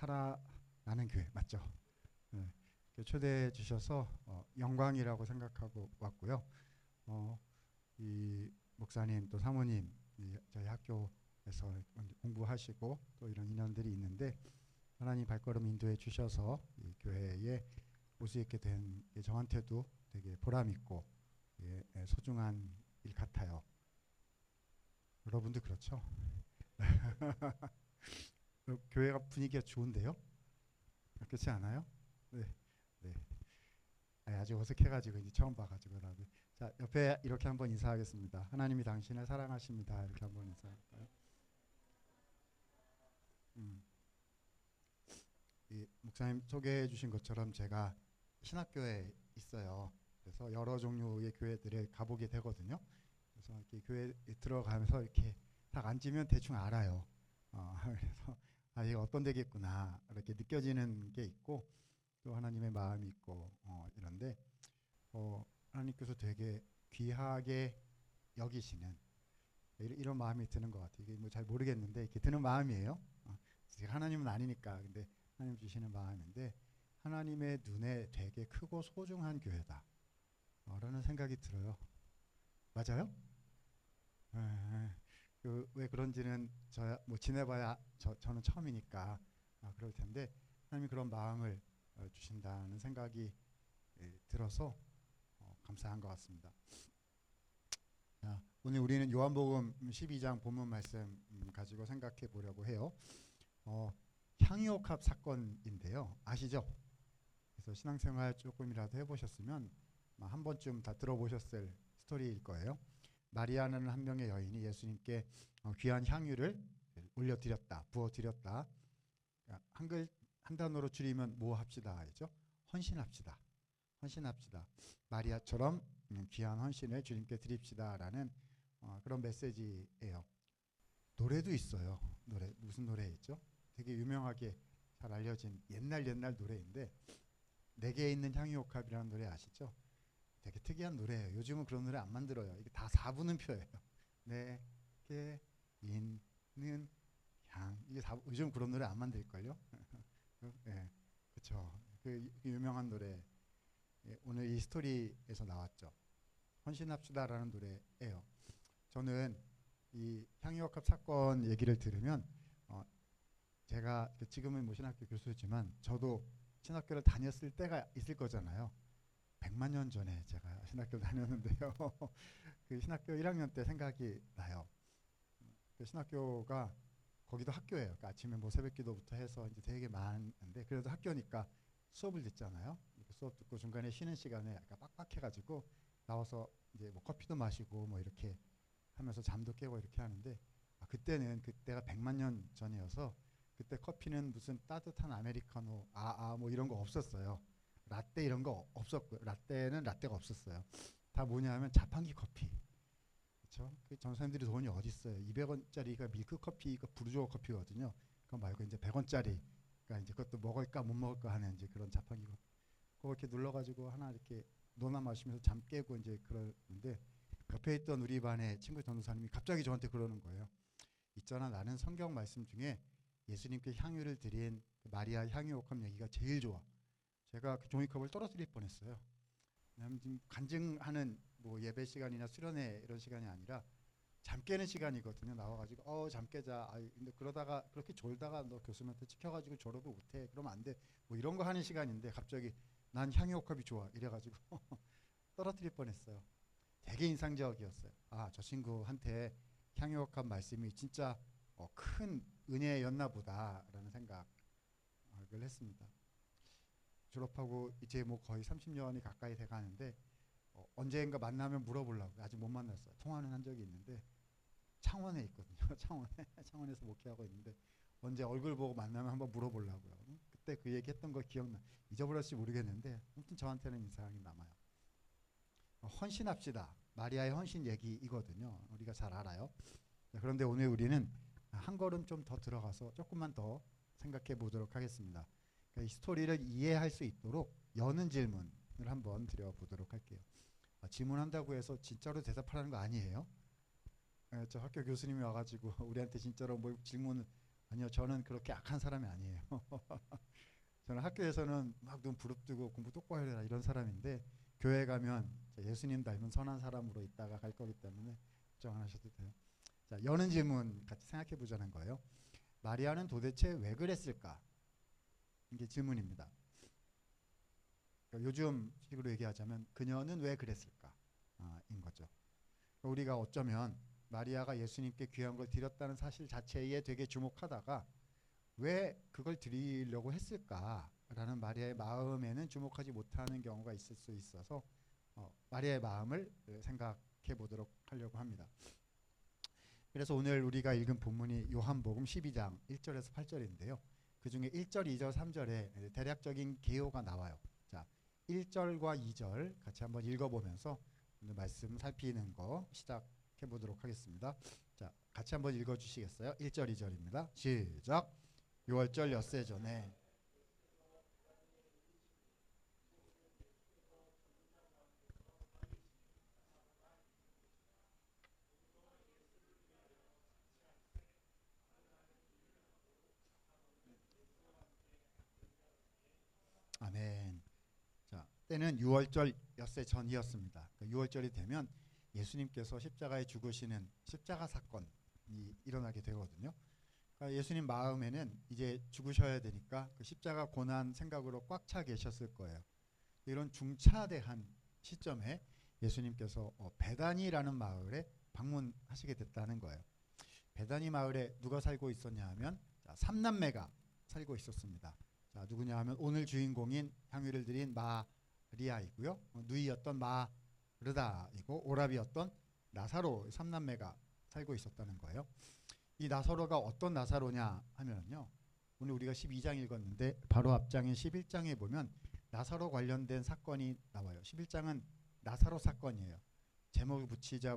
살아나는 교회 맞죠? 네. 초대해 주셔서 영광이라고 생각하고 왔고요. 이 목사님 또 사모님 저희 학교에서 공부하시고 또 이런 인연들이 있는데 하나님 발걸음 인도해 주셔서 이 교회에 올 수 있게 된 게 저한테도 되게 보람 있고 소중한 일 같아요. 여러분도 그렇죠? 교회가 분위기가 좋은데요? 그렇지 않아요? 네, 네. 아직 어색해가지고 이제 처음 봐가지고 나도. 자, 옆에 이렇게 한번 인사하겠습니다. 하나님이 당신을 사랑하십니다. 이렇게 한번 인사할까요? 음, 이 목사님 소개해 주신 것처럼 제가 신학교에 있어요. 그래서 여러 종류의 교회들에 가보게 되거든요. 그래서 이렇게 교회에 들어가면서 이렇게 딱 앉으면 대충 알아요. 그래서 이게 어떤 데겠구나 이렇게 느껴지는 게 있고 또 하나님의 마음이 있고 이런데 하나님께서 되게 귀하게 여기시는 이런 마음이 드는 것 같아요. 이게 뭐 잘 모르겠는데 이렇게 드는 마음이에요. 제가 하나님은 아니니까 근데 하나님 주시는 마음인데 하나님의 눈에 되게 크고 소중한 교회다. 라는 생각이 들어요. 맞아요? 예. 왜 그런지는 뭐 지내봐야 저는 처음이니까 그럴 텐데 하나님이 그런 마음을 주신다는 생각이 들어서 감사한 것 같습니다. 오늘 우리는 요한복음 12장 본문 말씀 가지고 생각해 보려고 해요. 향유옥합 사건인데요. 아시죠? 그래서 신앙생활 조금이라도 해보셨으면 한 번쯤 다 들어보셨을 스토리일 거예요. 마리아는 한 명의 여인이 예수님께 귀한 향유를 올려드렸다, 부어드렸다. 한 단어로 줄이면 뭐 합시다 하죠? 헌신합시다. 헌신합시다. 마리아처럼 귀한 헌신을 주님께 드립시다라는 그런 메시지예요. 노래도 있어요. 노래 무슨 노래 있죠? 되게 유명하게 잘 알려진 옛날 노래인데 내게 있는 향유옥합이라는 노래 아시죠? 되게 특이한 노래예요. 요즘은 그런 노래 안 만들어요. 이게 다 4분음표예요. 내게 있는 향 이게 요즘 그런 노래 안 만들걸요? 네, 그렇죠. 그 유명한 노래 오늘 이 스토리에서 나왔죠. 헌신합시다라는 노래예요. 저는 이 향유옥합 사건 얘기를 들으면 제가 지금은 뭐 신학교 교수지만 저도 신학교를 다녔을 때가 있을 거잖아요. 100만 년 전에 제가 신학교를 다녔는데요. 그 신학교 1학년 때 생각이 나요. 그 신학교가 거기도 학교예요. 그러니까 아침에 뭐 새벽기도부터 해서 이제 되게 많은데 그래도 학교니까 수업을 듣잖아요. 수업 듣고 중간에 쉬는 시간에 약간 빡빡해가지고 나와서 이제 뭐 커피도 마시고 뭐 이렇게 하면서 잠도 깨고 이렇게 하는데 그때가 100만 년 전이어서 그때 커피는 무슨 따뜻한 아메리카노 뭐 이런 거 없었어요. 라떼 이런 거 없었고요. 라떼는 라떼가 없었어요. 다 뭐냐면 자판기 커피. 그렇죠? 그 전사님들이 돈이 어디 있어요? 200원짜리가 밀크 커피가 부르주아 커피거든요. 그거 말고 이제 100원짜리 그러니까 이제 그것도 먹을까 못 먹을까 하는 이제 그런 자판기 커피. 그거 이렇게 눌러가지고 하나 이렇게 노나 마시면서 잠 깨고 이제 그러는데 옆에 있던 우리 반의 친구 전도사님이 갑자기 저한테 그러는 거예요. 있잖아, 나는 성경 말씀 중에 예수님께 향유를 드린 마리아 향유옥합 얘기가 제일 좋아. 제가 그 종이컵을 떨어뜨릴 뻔했어요. 왜냐하면 지금 간증하는 뭐 예배 시간이나 수련회 이런 시간이 아니라 잠 깨는 시간이거든요. 나와가지고 잠 깨자. 근데 그러다가 그렇게 졸다가 너 교수님한테 찍혀가지고 졸업을 못해. 그러면 안 돼. 뭐 이런 거 하는 시간인데 갑자기 난 향유옥합이 좋아. 이래가지고 떨어뜨릴 뻔했어요. 되게 인상적이었어요. 저 친구한테 향유옥합 말씀이 진짜 큰 은혜였나 보다라는 생각을 했습니다. 졸업하고 이제 뭐 거의 30년이 가까이 돼 가는데 언젠가 만나면 물어보려고 아직 못 만났어요. 통화는 한 적이 있는데 창원에 있거든요. 창원에서 목회하고 있는데 언제 얼굴 보고 만나면 한번 물어보려고요. 그때 그 얘기했던 거 기억나. 잊어버렸을지 모르겠는데 아무튼 저한테는 인상이 남아요. 헌신합시다. 마리아의 헌신 얘기이거든요. 우리가 잘 알아요. 그런데 오늘 우리는 한 걸음 좀 더 들어가서 조금만 더 생각해 보도록 하겠습니다. 그러니까 이 스토리를 이해할 수 있도록 여는 질문을 한번 드려보도록 할게요. 질문한다고 해서 진짜로 대답하라는 거 아니에요. 저 학교 교수님이 와가지고 우리한테 진짜로 뭐 질문을 아니요, 저는 그렇게 악한 사람이 아니에요. 저는 학교에서는 막 눈 부릅뜨고 공부 똑바로 해라 이런 사람인데 교회 가면 예수님 닮은 선한 사람으로 있다가 갈 거기 때문에 걱정 안 하셔도 돼요. 자, 여는 질문 같이 생각해 보자는 거예요. 마리아는 도대체 왜 그랬을까? 이게 질문입니다. 요즘 식으로 얘기하자면 그녀는 왜 그랬을까? 인 거죠. 우리가 어쩌면 마리아가 예수님께 귀한 걸 드렸다는 사실 자체에 되게 주목하다가 왜 그걸 드리려고 했을까라는 마리아의 마음에는 주목하지 못하는 경우가 있을 수 있어서 마리아의 마음을 생각해 보도록 하려고 합니다. 그래서 오늘 우리가 읽은 본문이 요한복음 12장 1절에서 8절인데요. 그 중에 1절, 2절, 3절에 대략적인 개요가 나와요. 자, 1절과 2절 같이 한번 읽어보면서 오늘 말씀 살피는 거 시작해 보도록 하겠습니다. 자, 같이 한번 읽어주시겠어요? 1절, 2절입니다. 시작. 6월절 엿새 전에 아멘. 자, 때는 6월절 엿새 전이었습니다. 6월절이 되면 예수님께서 십자가에 죽으시는 십자가 사건이 일어나게 되거든요. 그러니까 예수님 마음에는 이제 죽으셔야 되니까 그 십자가 고난 생각으로 꽉 차 계셨을 거예요. 이런 중차대한 시점에 예수님께서 베다니라는 마을에 방문하시게 됐다는 거예요. 베다니 마을에 누가 살고 있었냐 하면 삼남매가 살고 있었습니다. 자, 누구냐 하면 오늘 주인공인 향유를 드린 마리아이고요. 누이였던 마르다이고 오라비였던 나사로 삼남매가 살고 있었다는 거예요. 이 나사로가 어떤 나사로냐 하면요. 오늘 우리가 12장 읽었는데 바로 앞장인 11장에 보면 나사로 관련된 사건이 나와요. 11장은 나사로 사건이에요. 제목을 붙여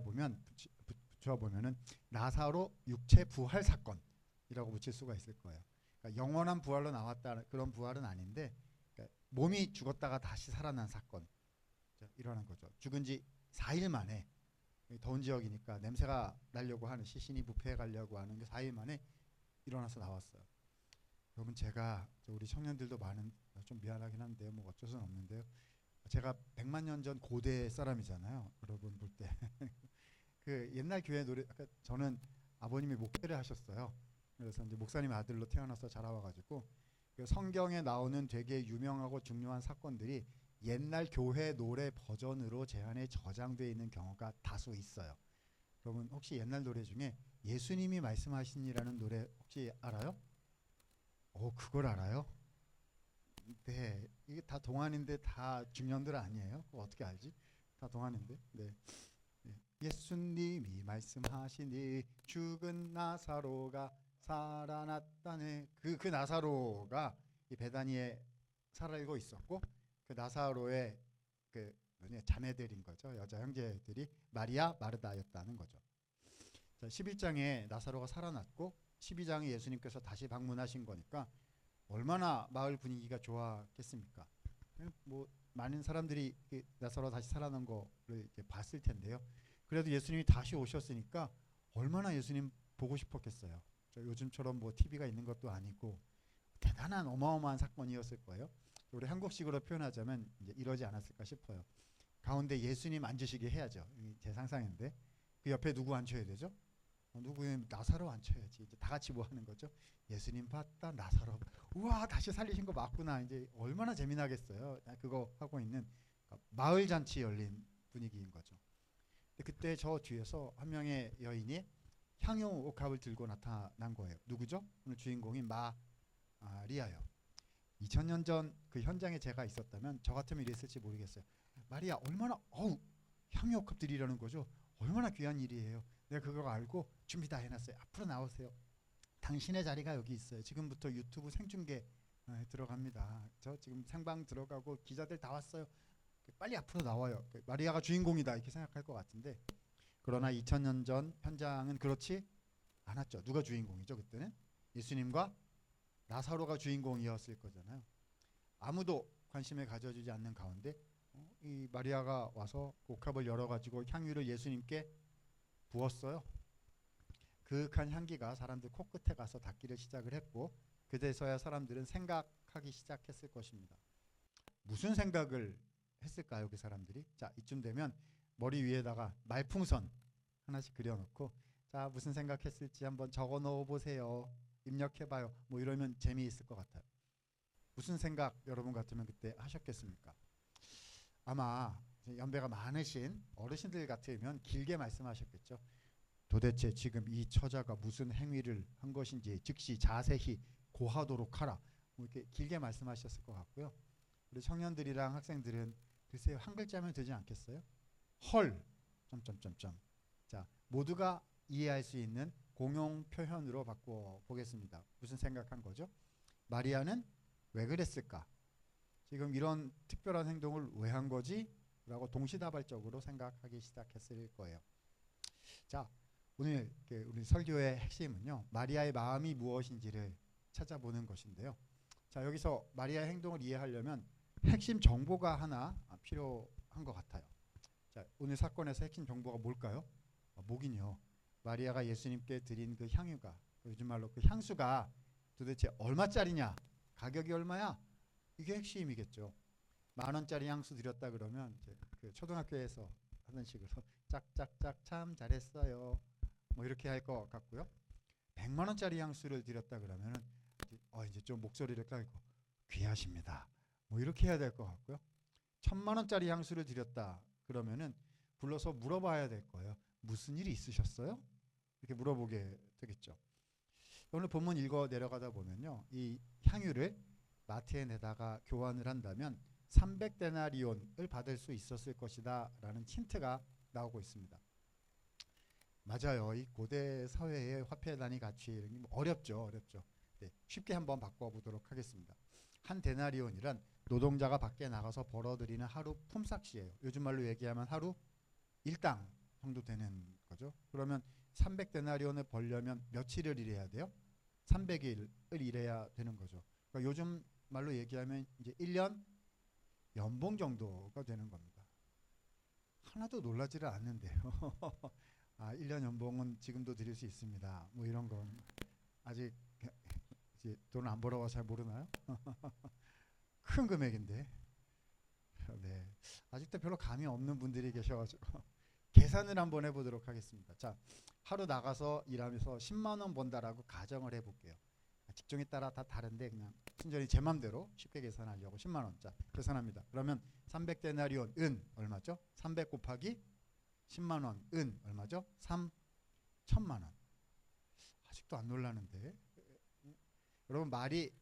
보면은 나사로 육체 부활 사건이라고 붙일 수가 있을 거예요. 그러니까 영원한 부활로 나왔다 그런 부활은 아닌데 그러니까 몸이 죽었다가 다시 살아난 사건 일어난 거죠. 죽은 지 4일 만에 더운 지역이니까 냄새가 나려고 하는 시신이 부패해 가려고 하는 게 4일 만에 일어나서 나왔어요. 여러분 제가 우리 청년들도 많은 좀 미안하긴 한데요. 뭐 어쩔 수는 없는데요. 제가 100만 년 전 고대 사람이잖아요. 여러분 볼 때. 그 옛날 교회 노래 저는 아버님이 목회를 하셨어요. 그래서 이제 목사님 아들로 태어나서 자라와가지고 그 성경에 나오는 되게 유명하고 중요한 사건들이 옛날 교회 노래 버전으로 제 안에 저장되어 있는 경우가 다수 있어요. 여러분 혹시 옛날 노래 중에 예수님이 말씀하시니라는 노래 혹시 알아요? 그걸 알아요? 네, 이게 다 동안인데 다 중년들 아니에요? 그거 어떻게 알지? 다 동안인데. 네. 네. 예수님이 말씀하시니 죽은 나사로가 살아났다네. 그 나사로가 이 베다니에 살고 있었고 그 나사로의 그 자매들인 거죠. 여자 형제들이 마리아, 마르다였다는 거죠. 자, 11장에 나사로가 살아났고 12장에 예수님께서 다시 방문하신 거니까 얼마나 마을 분위기가 좋았겠습니까? 뭐 많은 사람들이 나사로 다시 살아난 거를 이제 봤을 텐데요. 그래도 예수님이 다시 오셨으니까 얼마나 예수님 보고 싶었겠어요. 요즘처럼 뭐 TV가 있는 것도 아니고 대단한 어마어마한 사건이었을 거예요. 우리 한국식으로 표현하자면 이제 이러지 않았을까 싶어요. 가운데 예수님 앉으시게 해야죠. 제 상상인데 그 옆에 누구 앉혀야 되죠? 누구는 나사로 앉혀야지. 이제 다 같이 뭐 하는 거죠? 예수님 봤다 나사로. 우와 다시 살리신 거 맞구나. 이제 얼마나 재미나겠어요. 그거 하고 있는 마을 잔치 열린 분위기인 거죠. 근데 그때 저 뒤에서 한 명의 여인이 향유 옥합을 들고 나타난 거예요. 누구죠? 오늘 주인공이 마리아요. 2000년 전 그 현장에 제가 있었다면 저 같으면 이랬을지 모르겠어요. 마리아 얼마나 향유 옥합 드리려는 거죠. 얼마나 귀한 일이에요. 내가 그거 알고 준비 다 해놨어요. 앞으로 나오세요. 당신의 자리가 여기 있어요. 지금부터 유튜브 생중계 들어갑니다. 저 지금 생방 들어가고 기자들 다 왔어요. 빨리 앞으로 나와요. 마리아가 주인공이다 이렇게 생각할 것 같은데 그러나 2000년 전 현장은 그렇지 않았죠. 누가 주인공이죠 그때는? 예수님과 나사로가 주인공이었을 거잖아요. 아무도 관심을 가져주지 않는 가운데 이 마리아가 와서 옥합을 열어가지고 향유를 예수님께 부었어요. 그윽한 향기가 사람들 코끝에 가서 닿기를 시작을 했고, 그제서야 사람들은 생각하기 시작했을 것입니다. 무슨 생각을 했을까요, 그 사람들이? 자, 이쯤 되면 머리 위에다가 말풍선 하나씩 그려놓고, 자, 무슨 생각했을지 한번 적어 넣어 보세요, 입력해봐요, 뭐 이러면 재미있을 것 같아요. 무슨 생각 여러분 같으면 그때 하셨겠습니까? 아마 연배가 많으신 어르신들 같으면 길게 말씀하셨겠죠. 도대체 지금 이 처자가 무슨 행위를 한 것인지 즉시 자세히 고하도록 하라, 뭐 이렇게 길게 말씀하셨을 것 같고요. 우리 청년들이랑 학생들은 글쎄요, 한 글자면 되지 않겠어요? 헐 점점점점. 자, 모두가 이해할 수 있는 공용 표현으로 바꿔 보겠습니다. 무슨 생각한 거죠? 마리아는 왜 그랬을까? 지금 이런 특별한 행동을 왜 한 거지? 라고 동시다발적으로 생각하기 시작했을 거예요. 자, 오늘 우리 설교의 핵심은요, 마리아의 마음이 무엇인지를 찾아보는 것인데요. 자, 여기서 마리아의 행동을 이해하려면 핵심 정보가 하나 필요한 것 같아요. 자, 오늘 사건에서 핵심 정보가 뭘까요? 뭐긴요. 마리아가 예수님께 드린 그 향유가, 요즘 말로 그 향수가 도대체 얼마짜리냐, 가격이 얼마야, 이게 핵심이겠죠. 10,000원짜리 향수 드렸다 그러면 이제 그 초등학교에서 하는 식으로 짝짝짝 참 잘했어요, 뭐 이렇게 할 것 같고요. 100만원짜리 향수를 드렸다 그러면은 이제 좀 목소리를 깔고 귀하십니다, 뭐 이렇게 해야 될 것 같고요. 1,000만원짜리 향수를 드렸다 그러면은 불러서 물어봐야 될 거예요. 무슨 일이 있으셨어요? 이렇게 물어보게 되겠죠. 오늘 본문 읽어 내려가다 보면요, 이 향유를 마트에 내다가 교환을 한다면 300데나리온을 받을 수 있었을 것이다 라는 힌트가 나오고 있습니다. 맞아요. 이 고대 사회의 화폐 단위 가치 어렵죠. 네, 쉽게 한번 바꿔보도록 하겠습니다. 한 데나리온이란 노동자가 밖에 나가서 벌어들이는 하루 품삯이에요. 요즘 말로 얘기하면 하루 일당 정도 되는 거죠. 그러면 300데나리온을 벌려면 며칠을 일해야 돼요? 300일을 일해야 되는 거죠. 그러니까 요즘 말로 얘기하면 이제 1년 연봉 정도가 되는 겁니다. 하나도 놀라지를 않는데요. 1년 연봉은 지금도 드릴 수 있습니다, 뭐 이런 건 아직 이제 돈 안 벌어서 잘 모르나요? 큰 금액인데. 네, 아직도 별로 감이 없는 분들이 계셔가지고 계산을 한번 해보도록 하겠습니다. 자, 하루 나가서 일하면서 10만 원 번다라고 가정을 해볼게요. 직종에 따라 다 다른데 그냥 순전히 제 맘대로 쉽게 계산하려고 10만 원. 자, 계산합니다. 그러면 300데나리온 은 얼마죠? 300 곱하기 10만 원 은 얼마죠? 3,000만 원. 아직도 안 놀라는데. 여러분 말이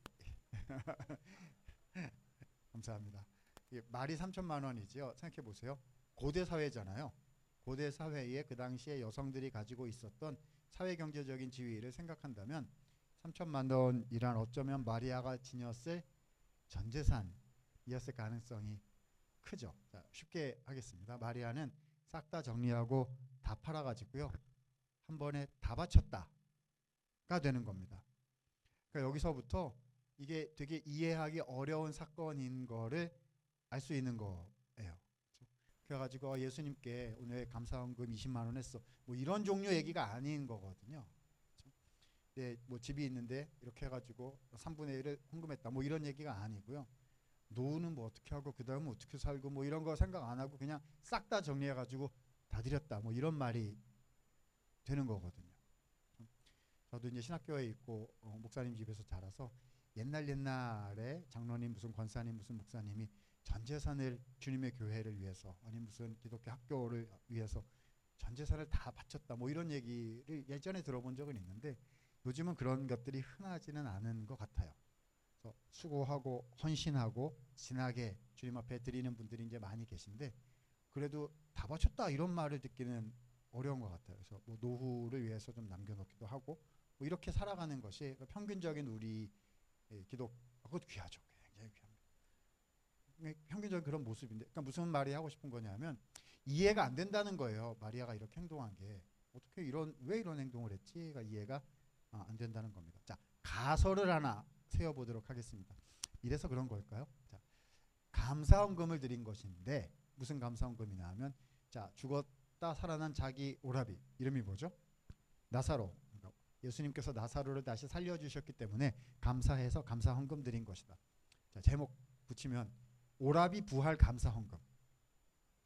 감사합니다. 말이 3,000만 원이지요. 생각해 보세요. 고대 사회잖아요. 고대 사회에 그 당시에 여성들이 가지고 있었던 사회 경제적인 지위를 생각한다면 3,000만 원이란 어쩌면 마리아가 지녔을 전 재산이었을 가능성이 크죠. 자, 쉽게 하겠습니다. 마리아는 싹 다 정리하고 다 팔아가지고요, 한 번에 다 바쳤다가 되는 겁니다. 그러니까 여기서부터 이게 되게 이해하기 어려운 사건인 거를 알 수 있는 거예요. 그래가지고 예수님께 오늘 감사헌금 20만 원 했어, 뭐 이런 종류 얘기가 아닌 거거든요. 네, 뭐 집이 있는데 이렇게 해가지고 3분의 1을 헌금했다, 뭐 이런 얘기가 아니고요. 노후는 뭐 어떻게 하고 그 다음은 어떻게 살고 뭐 이런 거 생각 안 하고 그냥 싹 다 정리해가지고 다 드렸다, 뭐 이런 말이 되는 거거든요. 저도 이제 신학교에 있고 목사님 집에서 자라서 옛날에 장로님 무슨 권사님 무슨 목사님이 전 재산을 주님의 교회를 위해서, 아니 무슨 기독교 학교를 위해서 전 재산을 다 바쳤다, 뭐 이런 얘기를 예전에 들어본 적은 있는데 요즘은 그런 것들이 흔하지는 않은 것 같아요. 그래서 수고하고 헌신하고 진하게 주님 앞에 드리는 분들이 이제 많이 계신데, 그래도 다 바쳤다 이런 말을 듣기는 어려운 것 같아요. 그래서 뭐 노후를 위해서 좀 남겨놓기도 하고 뭐 이렇게 살아가는 것이 평균적인 우리 기독, 그것도 귀하죠. 굉장히 귀합니다. 평균적인 그런 모습인데, 그러니까 무슨 말이 하고 싶은 거냐면 이해가 안 된다는 거예요. 마리아가 이렇게 행동한 게 어떻게 왜 이런 행동을 했지가 이해가 안 된다는 겁니다. 자, 가설을 하나 세워보도록 하겠습니다. 이래서 그런 걸까요? 자, 감사헌금을 드린 것인데 무슨 감사헌금이냐 하면, 자, 죽었다 살아난 자기 오라비, 이름이 뭐죠? 나사로. 예수님께서 나사로를 다시 살려주셨기 때문에 감사해서 감사 헌금 드린 것이다. 자, 제목 붙이면 오라비 부활 감사 헌금.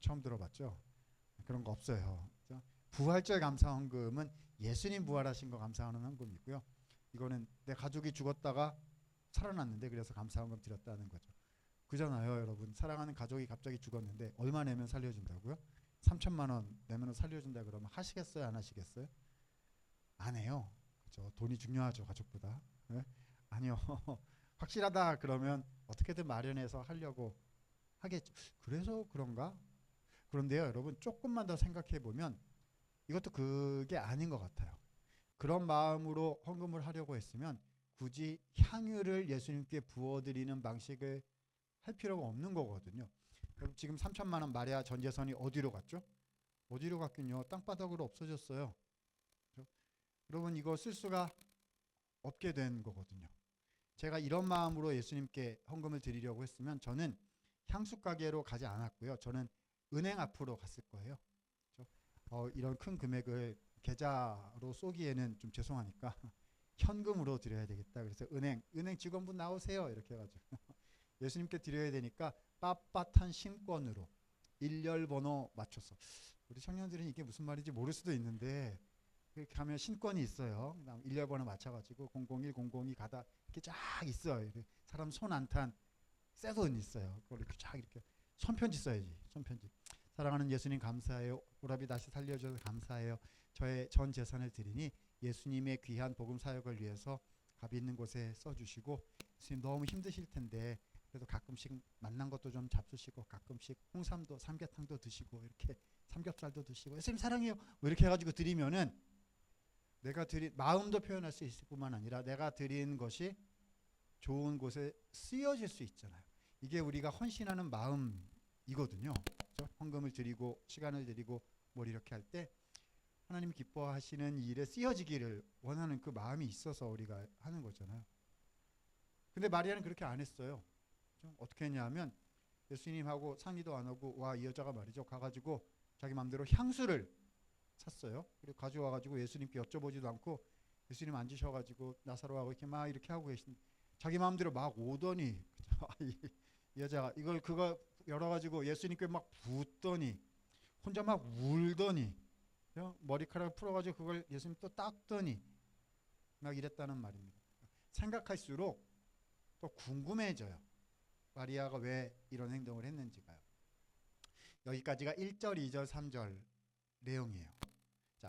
처음 들어봤죠? 그런 거 없어요. 그렇죠? 부활절 감사 헌금은 예수님 부활하신 거 감사하는 헌금이고요. 이거는 내 가족이 죽었다가 살아났는데 그래서 감사 헌금 드렸다는 거죠. 그잖아요, 여러분. 사랑하는 가족이 갑자기 죽었는데 얼마 내면 살려준다고요? 3천만 원 내면 살려준다 그러면 하시겠어요, 안 하시겠어요? 안 해요. 그렇죠? 돈이 중요하죠, 가족보다. 네? 아니요. 확실하다 그러면 어떻게든 마련해서 하려고 하겠죠. 그래서 그런가? 그런데요, 여러분, 조금만 더 생각해 보면 이것도 그게 아닌 것 같아요. 그런 마음으로 헌금을 하려고 했으면 굳이 향유를 예수님께 부어드리는 방식을 할 필요가 없는 거거든요. 지금 3천만 원 마리아 전 재산이 어디로 갔죠? 어디로 갔긴요? 땅바닥으로 없어졌어요. 그렇죠? 여러분, 이거 쓸 수가 없게 된 거거든요. 제가 이런 마음으로 예수님께 헌금을 드리려고 했으면 저는 향수 가게로 가지 않았고요. 저는 은행 앞으로 갔을 거예요. 그렇죠? 이런 큰 금액을 계좌로 쏘기에는 좀 죄송하니까 현금으로 드려야 되겠다. 그래서 은행 직원분 나오세요. 이렇게 해가지고 예수님께 드려야 되니까 빳빳한 신권으로 일렬번호 맞췄어. 우리 청년들은 이게 무슨 말인지 모를 수도 있는데 그렇게 하면 신권이 있어요. 그다음 일렬번호 맞춰가지고 001, 002 가다 이렇게 쫙 있어요. 이렇게 사람 손 안 탄 새 돈 있어요. 그걸 이렇게 쫙 이렇게 손편지 써야지. 손편지. 사랑하는 예수님 감사해요. 오라비 다시 살려줘서 감사해요. 저의 전 재산을 드리니 예수님의 귀한 복음 사역을 위해서 값 있는 곳에 써주시고 예수님 너무 힘드실 텐데 그래도 가끔씩 만난 것도 좀 잡수시고 가끔씩 홍삼도 삼계탕도 드시고 이렇게 삼겹살도 드시고 예수님 사랑해요. 뭐 이렇게 해가지고 드리면은 내가 드린 마음도 표현할 수 있을 뿐만 아니라 내가 드린 것이 좋은 곳에 쓰여질 수 있잖아요. 이게 우리가 헌신하는 마음이거든요. 그렇죠? 헌금을 드리고 시간을 드리고 뭘 이렇게 할 때 하나님 기뻐하시는 일에 쓰여지기를 원하는 그 마음이 있어서 우리가 하는 거잖아요. 근데 마리아는 그렇게 안 했어요. 그렇죠? 어떻게 했냐면 예수님하고 상의도 안 하고 와, 이 여자가 말이죠. 가가지고 자기 마음대로 향수를 샀어요. 그리고 가져와가지고 예수님께 여쭤보지도 않고 예수님 앉으셔가지고 나사로하고 이렇게 막 이렇게 하고 계신 자기 마음대로 막 오더니 이 여자가 이걸 그거 열어가지고 예수님께 막 붓더니 혼자 막 울더니 머리카락을 풀어가지고 그걸 예수님 또 닦더니 막 이랬다는 말입니다. 생각할수록 또 궁금해져요. 마리아가 왜 이런 행동을 했는지가요. 여기까지가 1절, 2절, 3절 내용이에요. 자,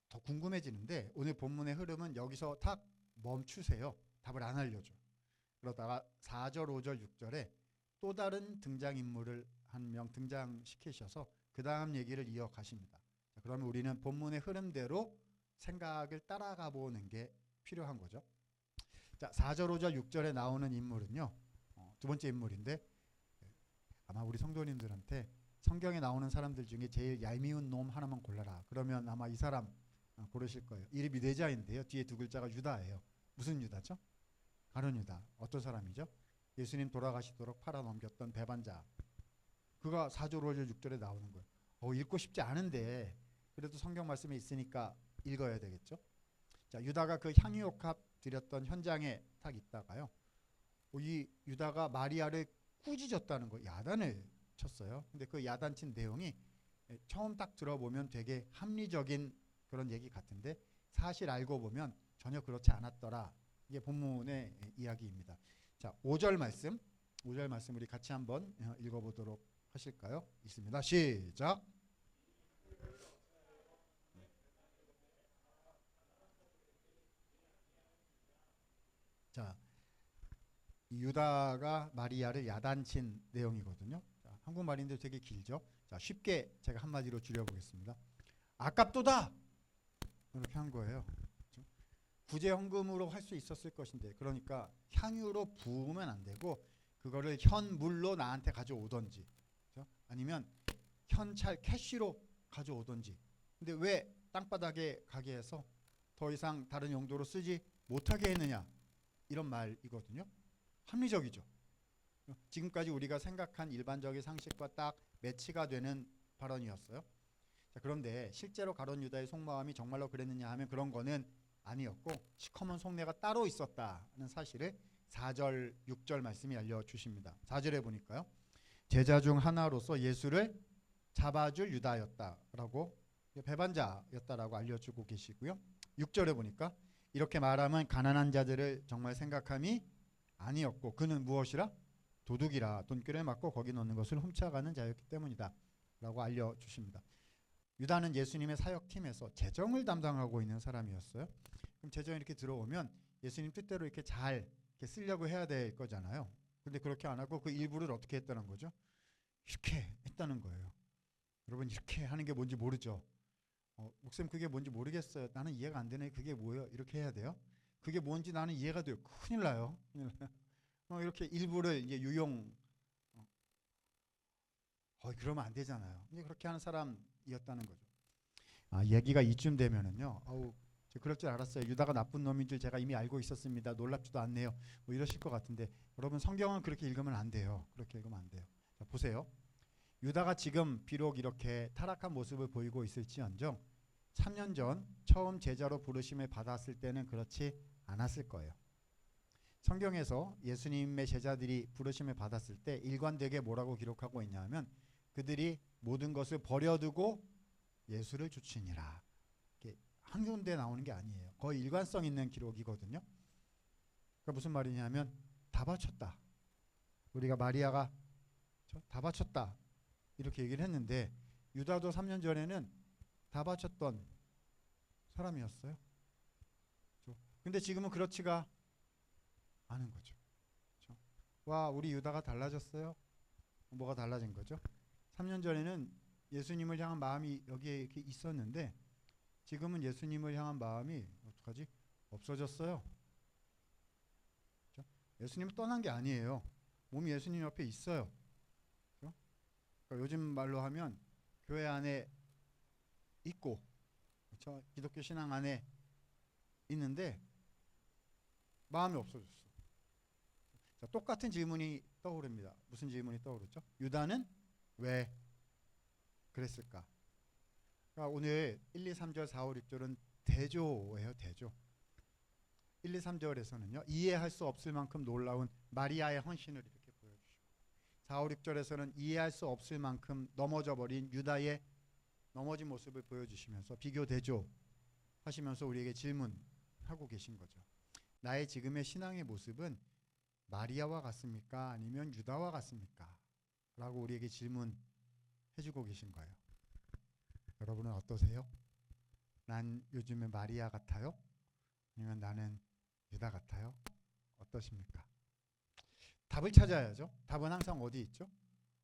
더 궁금해지는데 오늘 본문의 흐름은 여기서 딱 멈추세요. 답을 안 알려줘. 그러다가 4절, 5절, 6절에 또 다른 등장인물을 한 명 등장시키셔서 그 다음 얘기를 이어가십니다. 자, 그러면 우리는 본문의 흐름대로 생각을 따라가 보는 게 필요한 거죠. 자, 4절, 5절, 6절에 나오는 인물은요. 두 번째 인물인데 아마 우리 성도님들한테 성경에 나오는 사람들 중에 제일 얄미운 놈 하나만 골라라. 그러면 아마 이 사람 고르실 거예요. 이름이 네 자인데요. 뒤에 두 글자가 유다예요. 무슨 유다죠? 가룟 유다. 어떤 사람이죠? 예수님 돌아가시도록 팔아넘겼던 배반자. 그가 4절, 5절, 6절에 나오는 거예요. 읽고 싶지 않은데 그래도 성경 말씀에 있으니까 읽어야 되겠죠? 자, 유다가 그 향유옥합 드렸던 현장에 딱 있다가요. 이 유다가 마리아를 꾸짖었다는 거, 야단을 쳤어요. 근데 그 야단친 내용이 처음 딱 들어보면 되게 합리적인 그런 얘기 같은데 사실 알고 보면 전혀 그렇지 않았더라. 이게 본문의 이야기입니다. 자, 5절 말씀 우리 같이 한번 읽어보도록 하실까요? 있습니다. 시작. 자, 유다가 마리아를 야단친 내용이거든요. 자, 한국말인데 되게 길죠. 자, 쉽게 제가 한마디로 줄여보겠습니다. 아깝도다 이렇게 한 거예요. 그렇죠? 구제 헌금으로 할 수 있었을 것인데 그러니까 향유로 부으면 안 되고 그거를 현물로 나한테 가져오던지 그렇죠? 아니면 현찰 캐시로 가져오던지. 근데 왜 땅바닥에 가게 해서 더 이상 다른 용도로 쓰지 못하게 했느냐 이런 말이거든요. 합리적이죠. 지금까지 우리가 생각한 일반적인 상식과 딱 매치가 되는 발언이었어요. 자, 그런데 실제로 가룟 유다의 속마음이 정말로 그랬느냐 하면 그런 거는 아니었고 시커먼 속내가 따로 있었다는 사실을 4절, 6절 말씀이 알려주십니다. 4절에 보니까요. 제자 중 하나로서 예수를 잡아줄 유다였다라고 배반자였다라고 알려주고 계시고요. 6절에 보니까 이렇게 말하면 가난한 자들을 정말 생각함이 아니었고 그는 무엇이라? 도둑이라 돈귀를 맞고 거기 넣는 것을 훔쳐가는 자였기 때문이다 라고 알려주십니다. 유다는 예수님의 사역팀에서 재정을 담당하고 있는 사람이었어요. 그럼 재정이 이렇게 들어오면 예수님 뜻대로 이렇게 잘 이렇게 쓰려고 해야 될 거잖아요. 근데 그렇게 안 하고 그 일부를 어떻게 했다는 거죠? 이렇게 했다는 거예요. 여러분 이렇게 하는 게 뭔지 모르죠? 목사님 그게 뭔지 모르겠어요. 나는 이해가 안 되네. 그게 뭐예요? 이렇게 해야 돼요? 그게 뭔지 나는 이해가 돼요. 큰일 나요. 이렇게 일부를 이제 유용 그러면 안 되잖아요. 근데 그렇게 하는 사람이었다는 거죠. 얘기가 이쯤 되면은요. 그럴 줄 알았어요. 유다가 나쁜 놈인 줄 제가 이미 알고 있었습니다. 놀랍지도 않네요. 뭐 이러실 것 같은데 여러분 성경은 그렇게 읽으면 안 돼요. 그렇게 읽으면 안 돼요. 자, 보세요. 유다가 지금 비록 이렇게 타락한 모습을 보이고 있을지언정 3년 전 처음 제자로 부르심을 받았을 때는 그렇지 않았을 거예요. 성경에서 예수님의 제자들이 부르심을 받았을 때 일관되게 뭐라고 기록하고 있냐면 그들이 모든 것을 버려두고 예수를 쫓으니라. 이게 한 군데 나오는 게 아니에요. 거의 일관성 있는 기록이거든요. 그러니까 무슨 말이냐면 다 바쳤다. 우리가 마리아가 다 바쳤다 이렇게 얘기를 했는데 유다도 3년 전에는 다 바쳤던 사람이었어요. 근데 지금은 그렇지가 않은 거죠. 그렇죠? 와, 우리 유다가 달라졌어요? 뭐가 달라진 거죠? 3년 전에는 예수님을 향한 마음이 여기에 이렇게 있었는데 지금은 예수님을 향한 마음이 어떡하지? 없어졌어요. 그렇죠? 예수님은 떠난 게 아니에요. 몸이 예수님 옆에 있어요. 그렇죠? 그러니까 요즘 말로 하면 교회 안에 있고, 그렇죠? 기독교 신앙 안에 있는데 마음이 없어졌어. 자, 똑같은 질문이 떠오릅니다. 무슨 질문이 떠오르죠? 유다는 왜 그랬을까? 그러니까 오늘 1, 2, 3절, 4, 5, 6절은 대조예요. 대조. 1, 2, 3절에서는요. 이해할 수 없을 만큼 놀라운 마리아의 헌신을 이렇게 보여주시고 4, 5, 6절에서는 이해할 수 없을 만큼 넘어져버린 유다의 넘어진 모습을 보여주시면서 비교 대조 하시면서 우리에게 질문하고 계신 거죠. 나의 지금의 신앙의 모습은 마리아와 같습니까? 아니면 유다와 같습니까? 라고 우리에게 질문해주고 계신 거예요. 여러분은 어떠세요? 난 요즘에 마리아 같아요? 아니면 나는 유다 같아요? 어떠십니까? 답을 찾아야죠. 답은 항상 어디 있죠?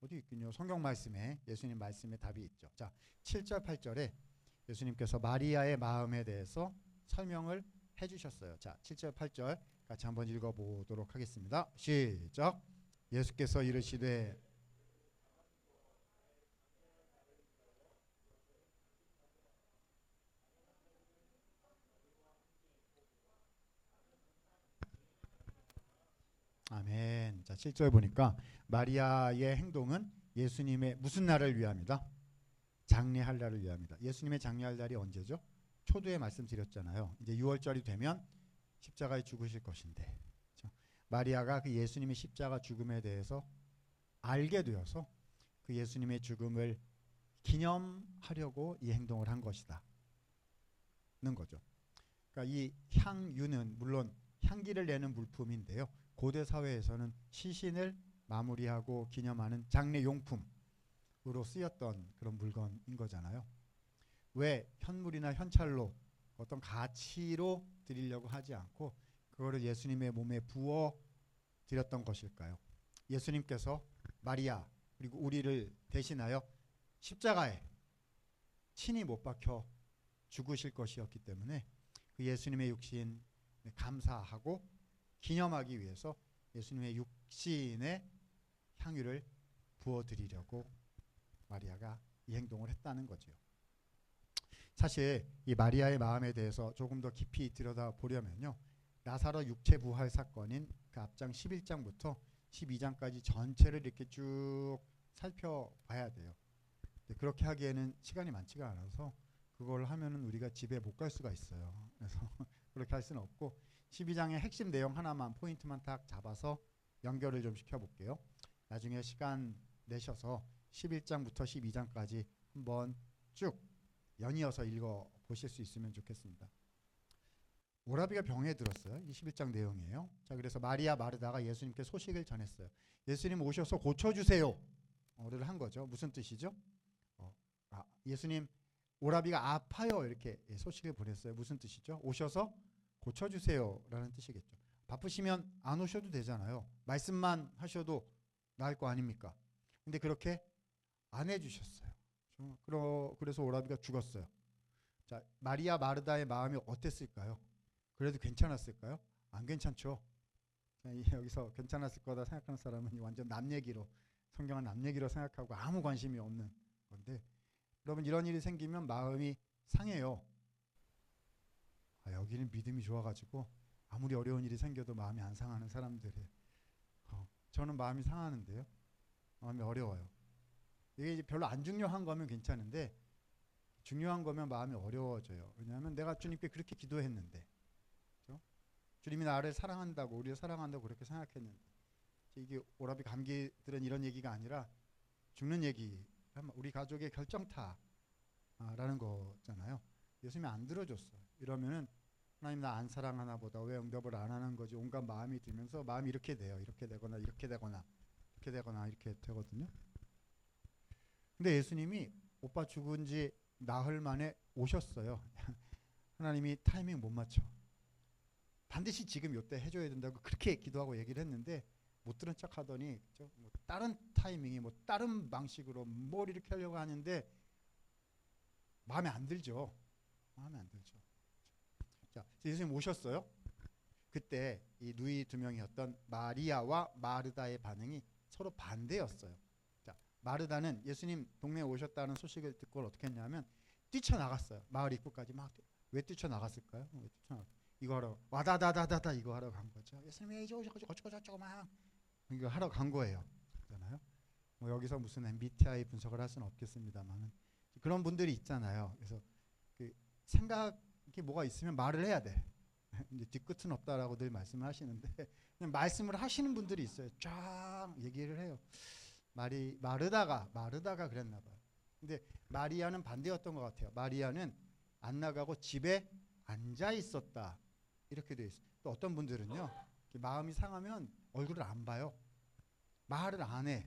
어디 있군요. 성경 말씀에 예수님 말씀에 답이 있죠. 자, 7절 8절에 예수님께서 마리아의 마음에 대해서 설명을 해주셨어요. 자, 7절 8절 같이 한번 읽어보도록 하겠습니다. 시작. 예수께서 이르시되 아멘. 자, 7절 보니까 마리아의 행동은 예수님의 무슨 날을 위함이다? 장례할 날을 위함이다. 예수님의 장례할 날이 언제죠? 초두에 말씀드렸잖아요. 이제 6월절이 되면 십자가에 죽으실 것인데, 그렇죠? 마리아가 그 예수님의 십자가 죽음에 대해서 알게 되어서 그 예수님의 죽음을 기념하려고 이 행동을 한 것이다. 는 거죠. 그러니까 이 향유는 물론 향기를 내는 물품인데요. 고대 사회에서는 시신을 마무리하고 기념하는 장례 용품으로 쓰였던 그런 물건인 거잖아요. 왜 현물이나 현찰로 어떤 가치로 드리려고 하지 않고 그거를 예수님의 몸에 부어 드렸던 것일까요? 예수님께서 마리아 그리고 우리를 대신하여 십자가에 친히 못 박혀 죽으실 것이었기 때문에 그 예수님의 육신 감사하고 기념하기 위해서 예수님의 육신에 향유를 부어드리려고 마리아가 이 행동을 했다는 거죠. 사실 이 마리아의 마음에 대해서 조금 더 깊이 들여다보려면요. 나사로 육체 부활 사건인 그 앞장 11장부터 12장까지 전체를 이렇게 쭉 살펴봐야 돼요. 그렇게 하기에는 시간이 많지가 않아서 그걸 하면은 우리가 집에 못 갈 수가 있어요. 그래서 그렇게 할 수는 없고 12장의 핵심 내용 하나만 포인트만 딱 잡아서 연결을 좀 시켜볼게요. 나중에 시간 내셔서 11장부터 12장까지 한번 쭉 연이어서 읽어보실 수 있으면 좋겠습니다. 오라비가 병에 들었어요. 21장 내용이에요. 자, 그래서 마리아 마르다가 예수님께 소식을 전했어요. 예수님 오셔서 고쳐주세요. 를 한 거죠. 무슨 뜻이죠? 예수님 오라비가 아파요. 이렇게 소식을 보냈어요. 무슨 뜻이죠? 오셔서 고쳐주세요 라는 뜻이겠죠. 바쁘시면 안 오셔도 되잖아요. 말씀만 하셔도 나을 거 아닙니까? 근데 그렇게 안 해주셨어요. 그래서 오라비가 죽었어요. 자, 마리아 마르다의 마음이 어땠을까요? 그래도 괜찮았을까요? 안 괜찮죠. 여기서 괜찮았을 거다 생각하는 사람은 완전 남 얘기로, 성경은 남 얘기로 생각하고 아무 관심이 없는 건데, 여러분 이런 일이 생기면 마음이 상해요. 여기는 믿음이 좋아가지고 아무리 어려운 일이 생겨도 마음이 안 상하는 사람들이에요. 저는 마음이 상하는데요. 마음이 어려워요. 이게 이제 별로 안 중요한 거면 괜찮은데 중요한 거면 마음이 어려워져요. 왜냐하면 내가 주님께 그렇게 기도했는데, 그렇죠? 주님이 나를 사랑한다고, 우리를 사랑한다고 그렇게 생각했는데, 이게 오라비 감기들은 이런 얘기가 아니라 죽는 얘기, 우리 가족의 결정타라는 거잖아요. 예수님이 안 들어줬어요. 이러면은 하나님 나 안 사랑하나 보다, 왜 응답을 안 하는 거지, 온갖 마음이 들면서 마음이 이렇게 돼요. 이렇게 되거나 이렇게 되거나 이렇게 되거나 이렇게 되거든요. 근데 예수님이 오빠 죽은 지 나흘 만에 오셨어요. 하나님이 타이밍 못 맞춰. 반드시 지금 요때 해줘야 된다고 그렇게 기도하고 얘기를 했는데 못 들은 척 하더니 뭐 다른 타이밍이 뭐 다른 방식으로 뭘 이렇게 하려고 하는데 마음에 안 들죠. 마음에 안 들죠. 자, 예수님 오셨어요. 그때 이 누이 두 명이었던 마리아와 마르다의 반응이 서로 반대였어요. 자, 마르다는 예수님 동네에 오셨다는 소식을 듣고 어떻게 했냐면 뛰쳐나갔어요. 마을 입구까지 막. 왜 뛰쳐나갔을까요? 왜 뛰쳐나갔어요? 이거 하러 와다다다다다 이거 하러 간 거죠. 예수님이 이제 오셔가지고 어쩌고 막 이거 하러 간 거예요. 그렇잖아요. 뭐 여기서 무슨 MBTI 분석을 할 수는 없겠습니다만은 그런 분들이 있잖아요. 그래서 그 생각이 뭐가 있으면 말을 해야 돼. 이제 뒤끝은 없다라고 늘 말씀을 하시는데 그냥 말씀을 하시는 분들이 있어요. 쫙 얘기를 해요. 마르다가 그랬나 봐요. 근데 마리아는 반대였던 것 같아요. 마리아는 안 나가고 집에 앉아 있었다. 이렇게 돼 있어요. 또 어떤 분들은요, 마음이 상하면 얼굴을 안 봐요. 말을 안 해.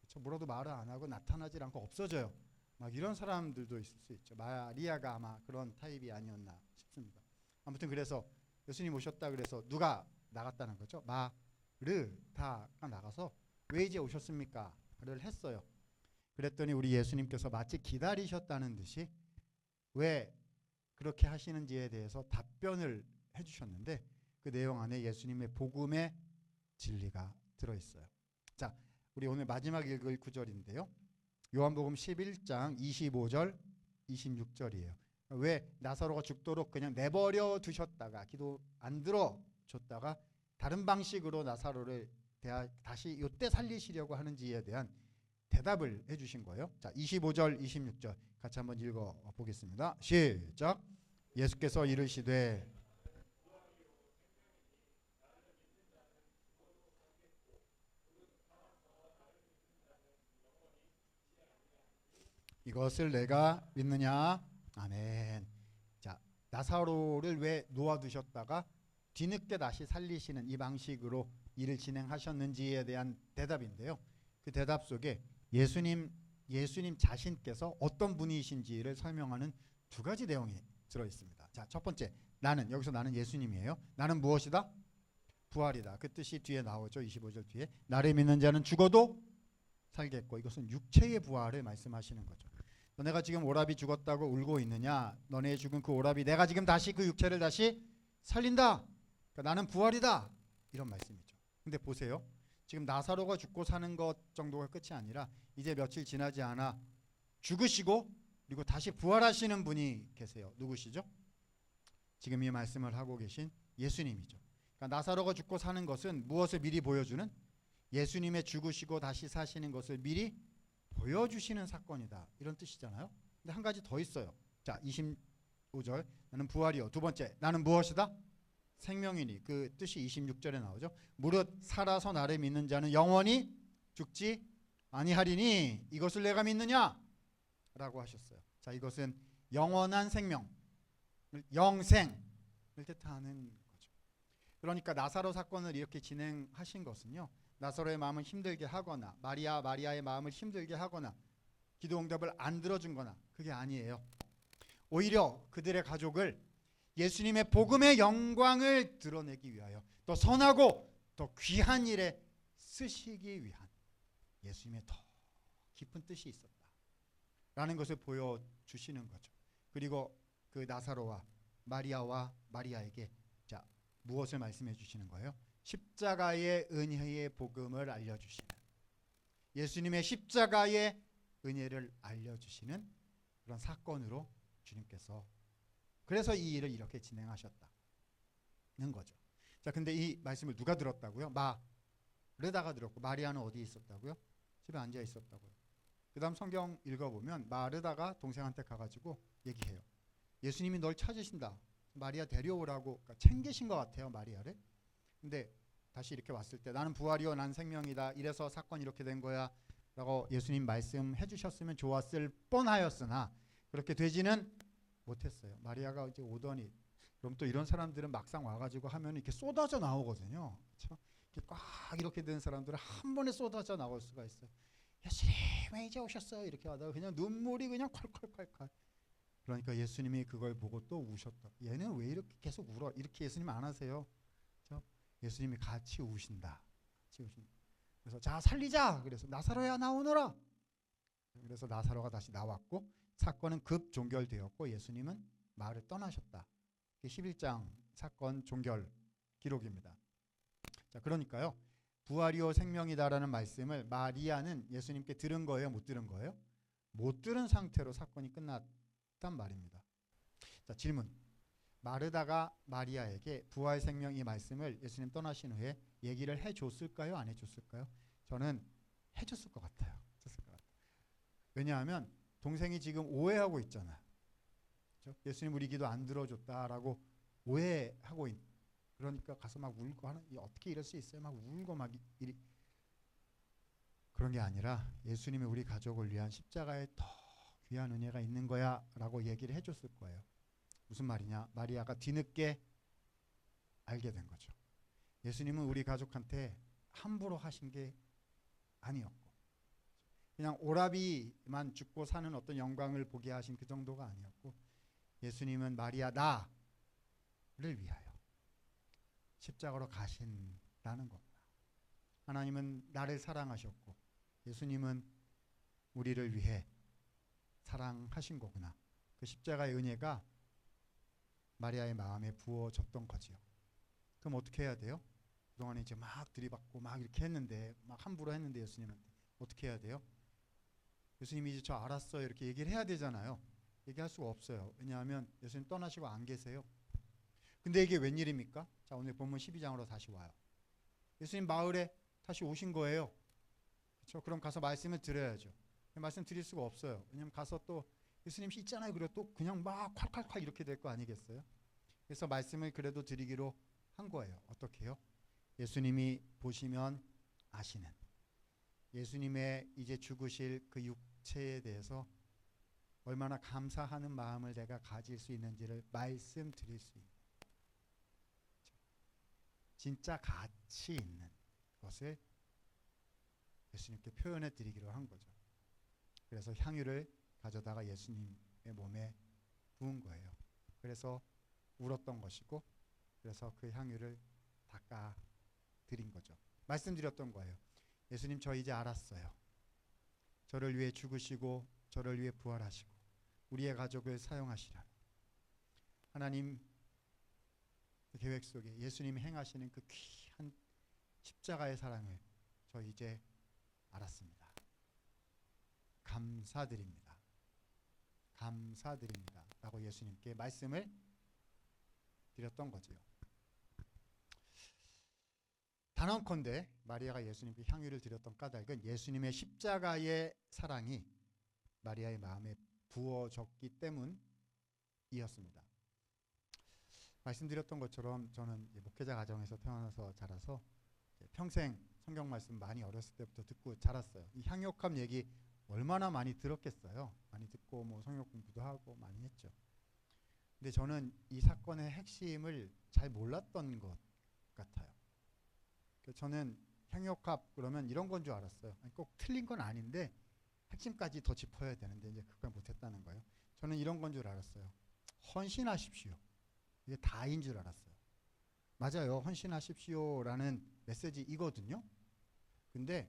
그렇죠? 뭐라도 말을 안 하고 나타나질 않고 없어져요. 막 이런 사람들도 있을 수 있죠. 마리아가 아마 그런 타입이 아니었나 싶습니다. 아무튼 그래서 예수님 오셨다 그래서 누가 나갔다는 거죠? 마르다가 나가서 왜 이제 오셨습니까? 를 했어요. 그랬더니 우리 예수님께서 마치 기다리셨다는 듯이 왜 그렇게 하시는지에 대해서 답변을 해주셨는데 그 내용 안에 예수님의 복음의 진리가 들어있어요. 자, 우리 오늘 마지막 읽을 구절인데요. 요한복음 11장 25절 26절이에요. 왜 나사로가 죽도록 그냥 내버려 두셨다가 기도 안 들어줬다가 다른 방식으로 나사로를 다시 이때 살리시려고 하는지에 대한 대답을 해주신 거예요. 자, 25절 26절 같이 한번 읽어보겠습니다. 시작. 예수께서 이르시되 이것을 내가 믿느냐? 아멘. 자, 나사로를 왜 놓아두셨다가 뒤늦게 다시 살리시는 이 방식으로 일을 진행하셨는지에 대한 대답인데요. 그 대답 속에 예수님 자신께서 어떤 분이신지를 설명하는 두 가지 내용이 들어있습니다. 자, 첫 번째, 여기서 나는 예수님이에요. 나는 무엇이다? 부활이다. 그 뜻이 뒤에 나오죠. 25절 뒤에. 나를 믿는 자는 죽어도 살겠고, 이것은 육체의 부활을 말씀하시는 거죠. 너네가 지금 오라비 죽었다고 울고 있느냐? 너네의 죽은 그 오라비 내가 지금 다시 그 육체를 다시 살린다. 그러니까 나는 부활이다. 이런 말씀이죠. 근데 보세요. 지금 나사로가 죽고 사는 것 정도가 끝이 아니라 이제 며칠 지나지 않아 죽으시고 그리고 다시 부활하시는 분이 계세요. 누구시죠? 지금 이 말씀을 하고 계신 예수님이죠. 그러니까 나사로가 죽고 사는 것은 무엇을 미리 보여주는? 예수님의 죽으시고 다시 사시는 것을 미리 보여주시는 사건이다. 이런 뜻이잖아요. 근데 한 가지 더 있어요. 자, 5절 나는 부활이요. 두 번째 나는 무엇이다? 생명이니. 그 뜻이 26절에 나오죠. 무릇 살아서 나를 믿는 자는 영원히 죽지 아니하리니 이것을 내가 믿느냐? 라고 하셨어요. 자, 이것은 영원한 생명, 영생을 뜻하는 거죠. 그러니까 나사로 사건을 이렇게 진행하신 것은요, 나사로의 마음을 힘들게 하거나 마리아의 마음을 힘들게 하거나 기도 응답을 안 들어준 거나 그게 아니에요. 오히려 그들의 가족을 예수님의 복음의 영광을 드러내기 위하여 더 선하고 더 귀한 일에 쓰시기 위한 예수님의 더 깊은 뜻이 있었다라는 것을 보여주시는 거죠. 그리고 그 나사로와 마리아에게 자, 무엇을 말씀해 주시는 거예요? 십자가의 은혜의 복음을 알려주시는, 예수님의 십자가의 은혜를 알려주시는 그런 사건으로 주님께서 그래서 이 일을 이렇게 진행하셨다는 거죠. 자, 근데 이 말씀을 누가 들었다고요? 마르다가 들었고, 마리아는 어디에 있었다고요? 집에 앉아 있었다고요. 그 다음 성경 읽어보면 마르다가 동생한테 가가지고 얘기해요. 예수님이 널 찾으신다. 마리아 데려오라고. 그러니까 챙기신 것 같아요, 마리아를. 근데 다시 이렇게 왔을 때 나는 부활이요 난 생명이다. 이래서 사건이 이렇게 된 거야 라고 예수님 말씀해 주셨으면 좋았을 뻔하였으나 그렇게 되지는 못했어요. 마리아가 이제 오더니, 그럼 또 이런 사람들은 막상 와가지고 하면 이렇게 쏟아져 나오거든요. 그렇죠? 꽉 이렇게 된 사람들은 한 번에 쏟아져 나올 수가 있어요. 예수님 왜 이제 오셨어요? 이렇게 하다가 그냥 눈물이 그냥 콸콸콸콸. 그러니까 예수님이 그걸 보고 또 우셨다. 얘는 왜 이렇게 계속 울어? 이렇게 예수님 안 하세요. 그렇죠? 예수님이 같이 우신다. 그래서 자 살리자. 그래서 나사로야 나오너라. 그래서 나사로가 다시 나왔고 사건은 급 종결되었고 예수님은 마을을 떠나셨다. 11장 사건 종결 기록입니다. 자, 그러니까요. 부활이요 생명이다라는 말씀을 마리아는 예수님께 들은 거예요? 못 들은 거예요? 못 들은 상태로 사건이 끝났단 말입니다. 자, 질문. 마르다가 마리아에게 부활 생명 이 말씀을 예수님 떠나신 후에 얘기를 해줬을까요? 안 해줬을까요? 저는 해줬을 것 같아요. 왜냐하면 동생이 지금 오해하고 있잖아요. 그렇죠? 예수님 우리 기도 안 들어줬다라고 오해하고 있는. 그러니까 가서 막 울고 하는, 어떻게 이럴 수 있어요? 막 울고 막 그런 게 아니라 예수님이 우리 가족을 위한 십자가에 더 귀한 은혜가 있는 거야 라고 얘기를 해줬을 거예요. 무슨 말이냐? 마리아가 뒤늦게 알게 된 거죠. 예수님은 우리 가족한테 함부로 하신 게 아니었고 그냥 오라비만 죽고 사는 어떤 영광을 보게 하신 그 정도가 아니었고 예수님은 마리아 나를 위하여 십자가로 가신다는 겁니다. 하나님은 나를 사랑하셨고 예수님은 우리를 위해 사랑하신 거구나. 그 십자가의 은혜가 마리아의 마음에 부어졌던 거지요. 그럼 어떻게 해야 돼요? 그동안에 이제 막 들이받고 막 이렇게 했는데 막 함부로 했는데 예수님한테 어떻게 해야 돼요? 예수님이 이제 저 알았어요 이렇게 얘기를 해야 되잖아요. 얘기할 수가 없어요. 왜냐하면 예수님 떠나시고 안 계세요. 근데 이게 웬일입니까? 자, 오늘 본문 12장으로 다시 와요. 예수님 마을에 다시 오신 거예요. 그렇죠? 그럼 가서 말씀을 드려야죠. 말씀 드릴 수가 없어요. 왜냐면 가서 또 예수님 있잖아요. 그리고 또 그냥 막 콸콸콸 이렇게 될 거 아니겠어요? 그래서 말씀을 그래도 드리기로 한 거예요. 어떻게 해요? 예수님이 보시면 아시는, 예수님의 이제 죽으실 그 육체에 대해서 얼마나 감사하는 마음을 내가 가질 수 있는지를 말씀드릴 수 있는, 진짜 가치 있는 것을 예수님께 표현해 드리기로 한 거죠. 그래서 향유를 가져다가 예수님의 몸에 부은 거예요. 그래서 울었던 것이고 그래서 그 향유를 닦아 드린 거죠. 말씀드렸던 거예요. 예수님 저 이제 알았어요. 저를 위해 죽으시고 저를 위해 부활하시고 우리의 가족을 사용하시라는 하나님 계획 속에 예수님이 행하시는 그 귀한 십자가의 사랑을 저 이제 알았습니다. 감사드립니다. 감사드립니다. 라고 예수님께 말씀을 드렸던 거지요. 단언컨대 마리아가 예수님께 향유를 드렸던 까닭은 예수님의 십자가의 사랑이 마리아의 마음에 부어졌기 때문이었습니다. 말씀드렸던 것처럼 저는 목회자 가정에서 태어나서 자라서 평생 성경 말씀 많이 어렸을 때부터 듣고 자랐어요. 이 향유옥합 얘기 얼마나 많이 들었겠어요. 많이 듣고 뭐 성경 공부도 하고 많이 했죠. 근데 저는 이 사건의 핵심을 잘 몰랐던 것 같아요. 저는 향유옥합 그러면 이런 건 줄 알았어요. 꼭 틀린 건 아닌데 핵심까지 더 짚어야 되는데 이제 그걸 못했다는 거예요. 저는 이런 건 줄 알았어요. 헌신하십시오. 이게 다인 줄 알았어요. 맞아요. 헌신하십시오라는 메시지이거든요. 근데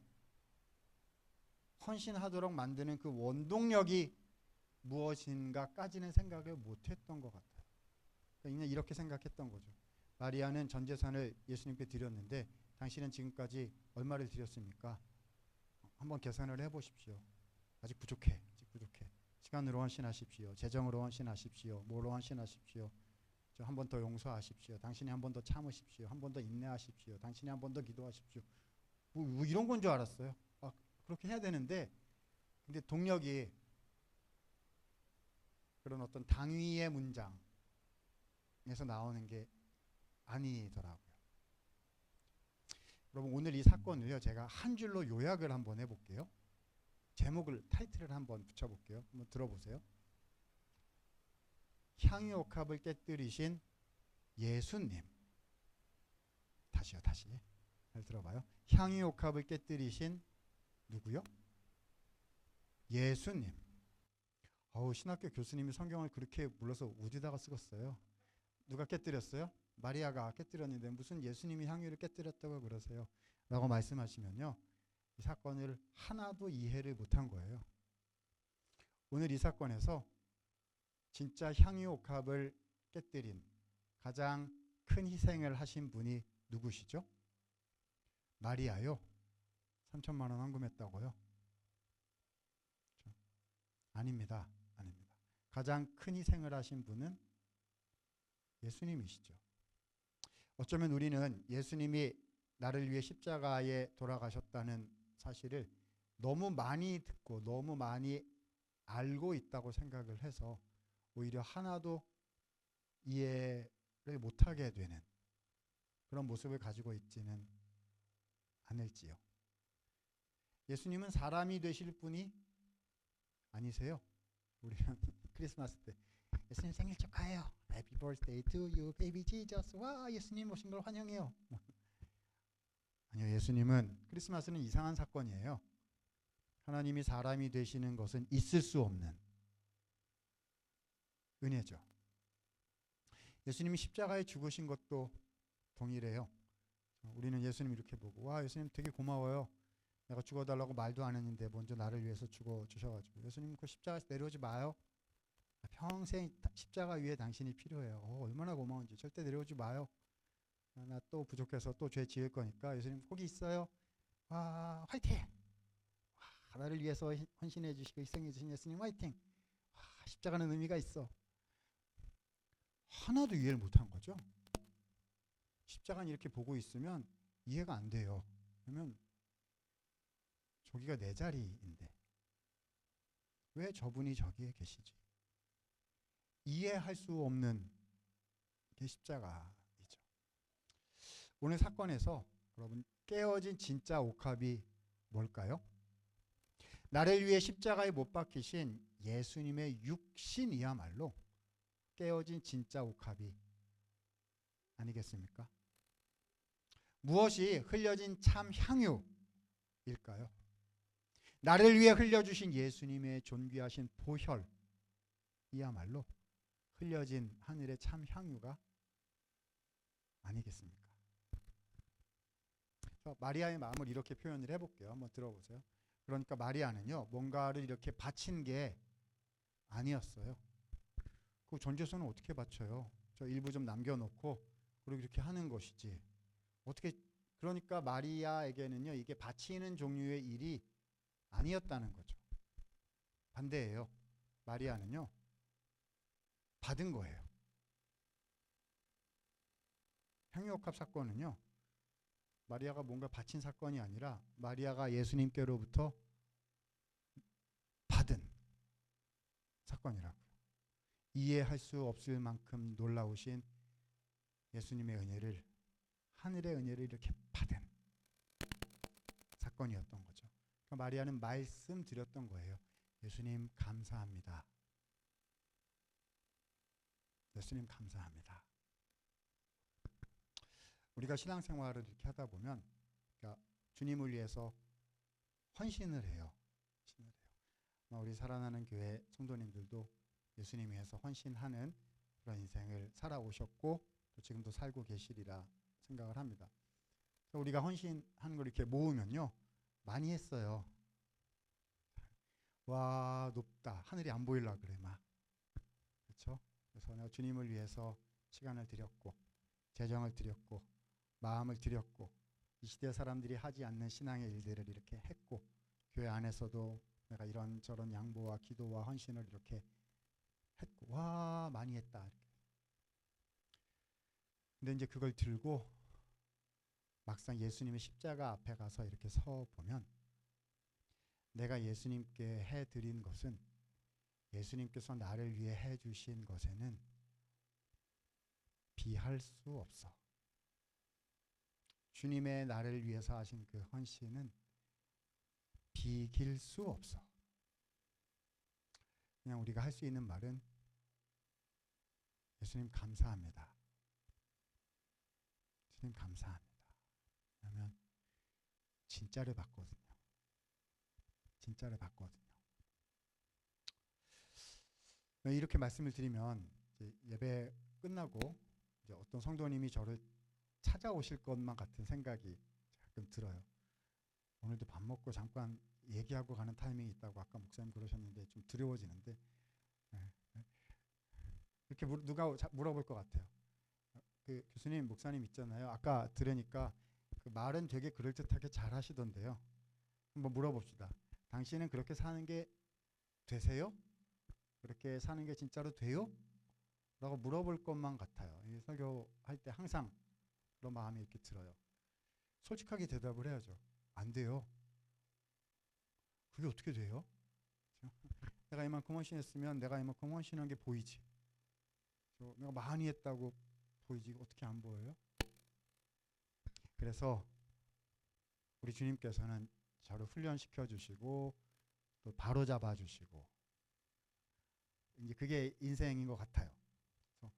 헌신하도록 만드는 그 원동력이 무엇인가까지는 생각을 못했던 것 같아요. 그냥 이렇게 생각했던 거죠. 마리아는 전 재산을 예수님께 드렸는데 당신은 지금까지 얼마를 드렸습니까? 한번 계산을 해보십시오. 아직 부족해. 아직 부족해. 시간으로 헌신하십시오. 재정으로 헌신하십시오. 뭐로 헌신하십시오. 저 한 번 더 용서하십시오. 당신이 한 번 더 참으십시오. 한 번 더 인내하십시오. 당신이 한 번 더 기도하십시오. 뭐 이런 건 줄 알았어요. 그렇게 해야 되는데 근데 동력이 그런 어떤 당위의 문장에서 나오는 게 아니더라고요. 여러분 오늘 이 사건을요 제가 한 줄로 요약을 한번 해볼게요. 제목을 타이틀을 한번 붙여볼게요. 한번 들어보세요. 향유옥합을 깨뜨리신 예수님. 다시요 다시. 잘 들어봐요. 향유옥합을 깨뜨리신 누구요? 예수님. 신학교 교수님이 성경을 그렇게 불러서 어디다가 쓰겠어요? 누가 깨뜨렸어요? 마리아가 깨뜨렸는데 무슨 예수님이 향유를 깨뜨렸다고 그러세요? 라고 말씀하시면요. 이 사건을 하나도 이해를 못한 거예요. 오늘 이 사건에서 진짜 향유옥합을 깨뜨린 가장 큰 희생을 하신 분이 누구시죠? 마리아요. 3천만 원 헌금했다고요? 아닙니다. 아닙니다. 가장 큰 희생을 하신 분은 예수님이시죠. 어쩌면 우리는 예수님이 나를 위해 십자가에 돌아가셨다는 사실을 너무 많이 듣고 너무 많이 알고 있다고 생각을 해서 오히려 하나도 이해를 못하게 되는 그런 모습을 가지고 있지는 않을지요. 예수님은 사람이 되실 분이 아니세요. 우리는 크리스마스 때 예수님 생일 축하해요. Happy birthday to you, baby Jesus. 와, 예수님 오신 걸 환영해요. 아니요, 예수님은 크리스마스는 이상한 사건이에요. 하나님이 사람이 되시는 것은 있을 수 없는 은혜죠. 예수님이 십자가에 죽으신 것도 동일해요. 우리는 예수님 이렇게 보고 와, 예수님 되게 고마워요. 내가 죽어달라고 말도 안 했는데 먼저 나를 위해서 죽어주셔가지고 예수님 그 십자가에서 내려오지 마요. 평생 십자가 위에 당신이 필요해요. 얼마나 고마운지. 절대 내려오지 마요. 나 또 부족해서 또 죄 지을 거니까 예수님 거기 있어요. 와, 화이팅! 와, 나를 위해서 헌신해 주시고 희생해 주신 예수님 화이팅! 와, 십자가는 의미가 있어. 하나도 이해를 못한 거죠. 십자가는 이렇게 보고 있으면 이해가 안 돼요. 그러면 저기가 내 자리인데 왜 저분이 저기에 계시지? 이해할 수 없는 게 십자가이죠. 오늘 사건에서 여러분 깨어진 진짜 옥합이 뭘까요? 나를 위해 십자가에 못 박히신 예수님의 육신이야말로 깨어진 진짜 옥합이 아니겠습니까? 무엇이 흘려진 참 향유일까요? 나를 위해 흘려주신 예수님의 존귀하신 보혈이야말로 흘려진 하늘의 참 향유가 아니겠습니까? 마리아의 마음을 이렇게 표현을 해볼게요. 한번 들어보세요. 그러니까 마리아는요, 뭔가를 이렇게 바친 게 아니었어요. 그 전제서는 어떻게 바쳐요? 저 일부 좀 남겨놓고 그리고 이렇게 하는 것이지. 어떻게? 그러니까 마리아에게는요, 이게 바치는 종류의 일이 아니었다는 거죠. 반대예요. 마리아는요, 받은 거예요. 향유옥합 사건은요, 마리아가 뭔가 바친 사건이 아니라 마리아가 예수님께로부터 받은 사건이라고요. 이해할 수 없을 만큼 놀라우신 예수님의 은혜를, 하늘의 은혜를 이렇게 받은 사건이었던 거죠. 그러니까 마리아는 말씀드렸던 거예요. 예수님 감사합니다. 예수님 감사합니다. 우리가 신앙생활을 이렇게 하다 보면, 그러니까 주님을 위해서 헌신을 해요. 우리 살아나는 교회 성도님들도 예수님 위해서 헌신하는 그런 인생을 살아오셨고 또 지금도 살고 계시리라 생각을 합니다. 우리가 헌신하는 걸 이렇게 모으면요, 많이 했어요. 와, 높다. 하늘이 안 보일라 그래 막. 그렇죠? 그래서 내가 주님을 위해서 시간을 드렸고, 재정을 드렸고, 마음을 드렸고, 이 시대 사람들이 하지 않는 신앙의 일들을 이렇게 했고, 교회 안에서도 내가 이런저런 양보와 기도와 헌신을 이렇게 했고, 와, 많이 했다. 이렇게. 근데 이제 그걸 들고 막상 예수님의 십자가 앞에 가서 이렇게 서 보면, 내가 예수님께 해드린 것은, 예수님께서 나를 위해 해주신 것에는 비할 수 없어. 주님의 나를 위해서 하신 그 헌신은 비길 수 없어. 그냥 우리가 할 수 있는 말은 예수님 감사합니다. 예수님 감사합니다. 왜냐하면 진짜를 받거든요. 진짜를 받거든요. 이렇게 말씀을 드리면 이제 예배 끝나고 이제 어떤 성도님이 저를 찾아오실 것만 같은 생각이 가끔 들어요. 오늘도 밥 먹고 잠깐 얘기하고 가는 타이밍이 있다고 아까 목사님 그러셨는데 좀 두려워지는데, 이렇게 누가 물어볼 것 같아요. 그 교수님, 목사님 있잖아요. 아까 들으니까 그 말은 되게 그럴듯하게 잘 하시던데요. 한번 물어봅시다. 당신은 그렇게 사는 게 되세요? 그렇게 사는 게 진짜로 돼요? 라고 물어볼 것만 같아요. 이 설교할 때 항상 그런 마음이 이렇게 들어요. 솔직하게 대답을 해야죠. 안 돼요. 그게 어떻게 돼요? 내가 이만큼 헌신했으면 내가 이만큼 헌신한 게 보이지. 내가 많이 했다고 보이지. 어떻게 안 보여요? 그래서 우리 주님께서는 저를 훈련시켜 주시고 또 바로 잡아 주시고, 이제 그게 인생인 것 같아요. 그래서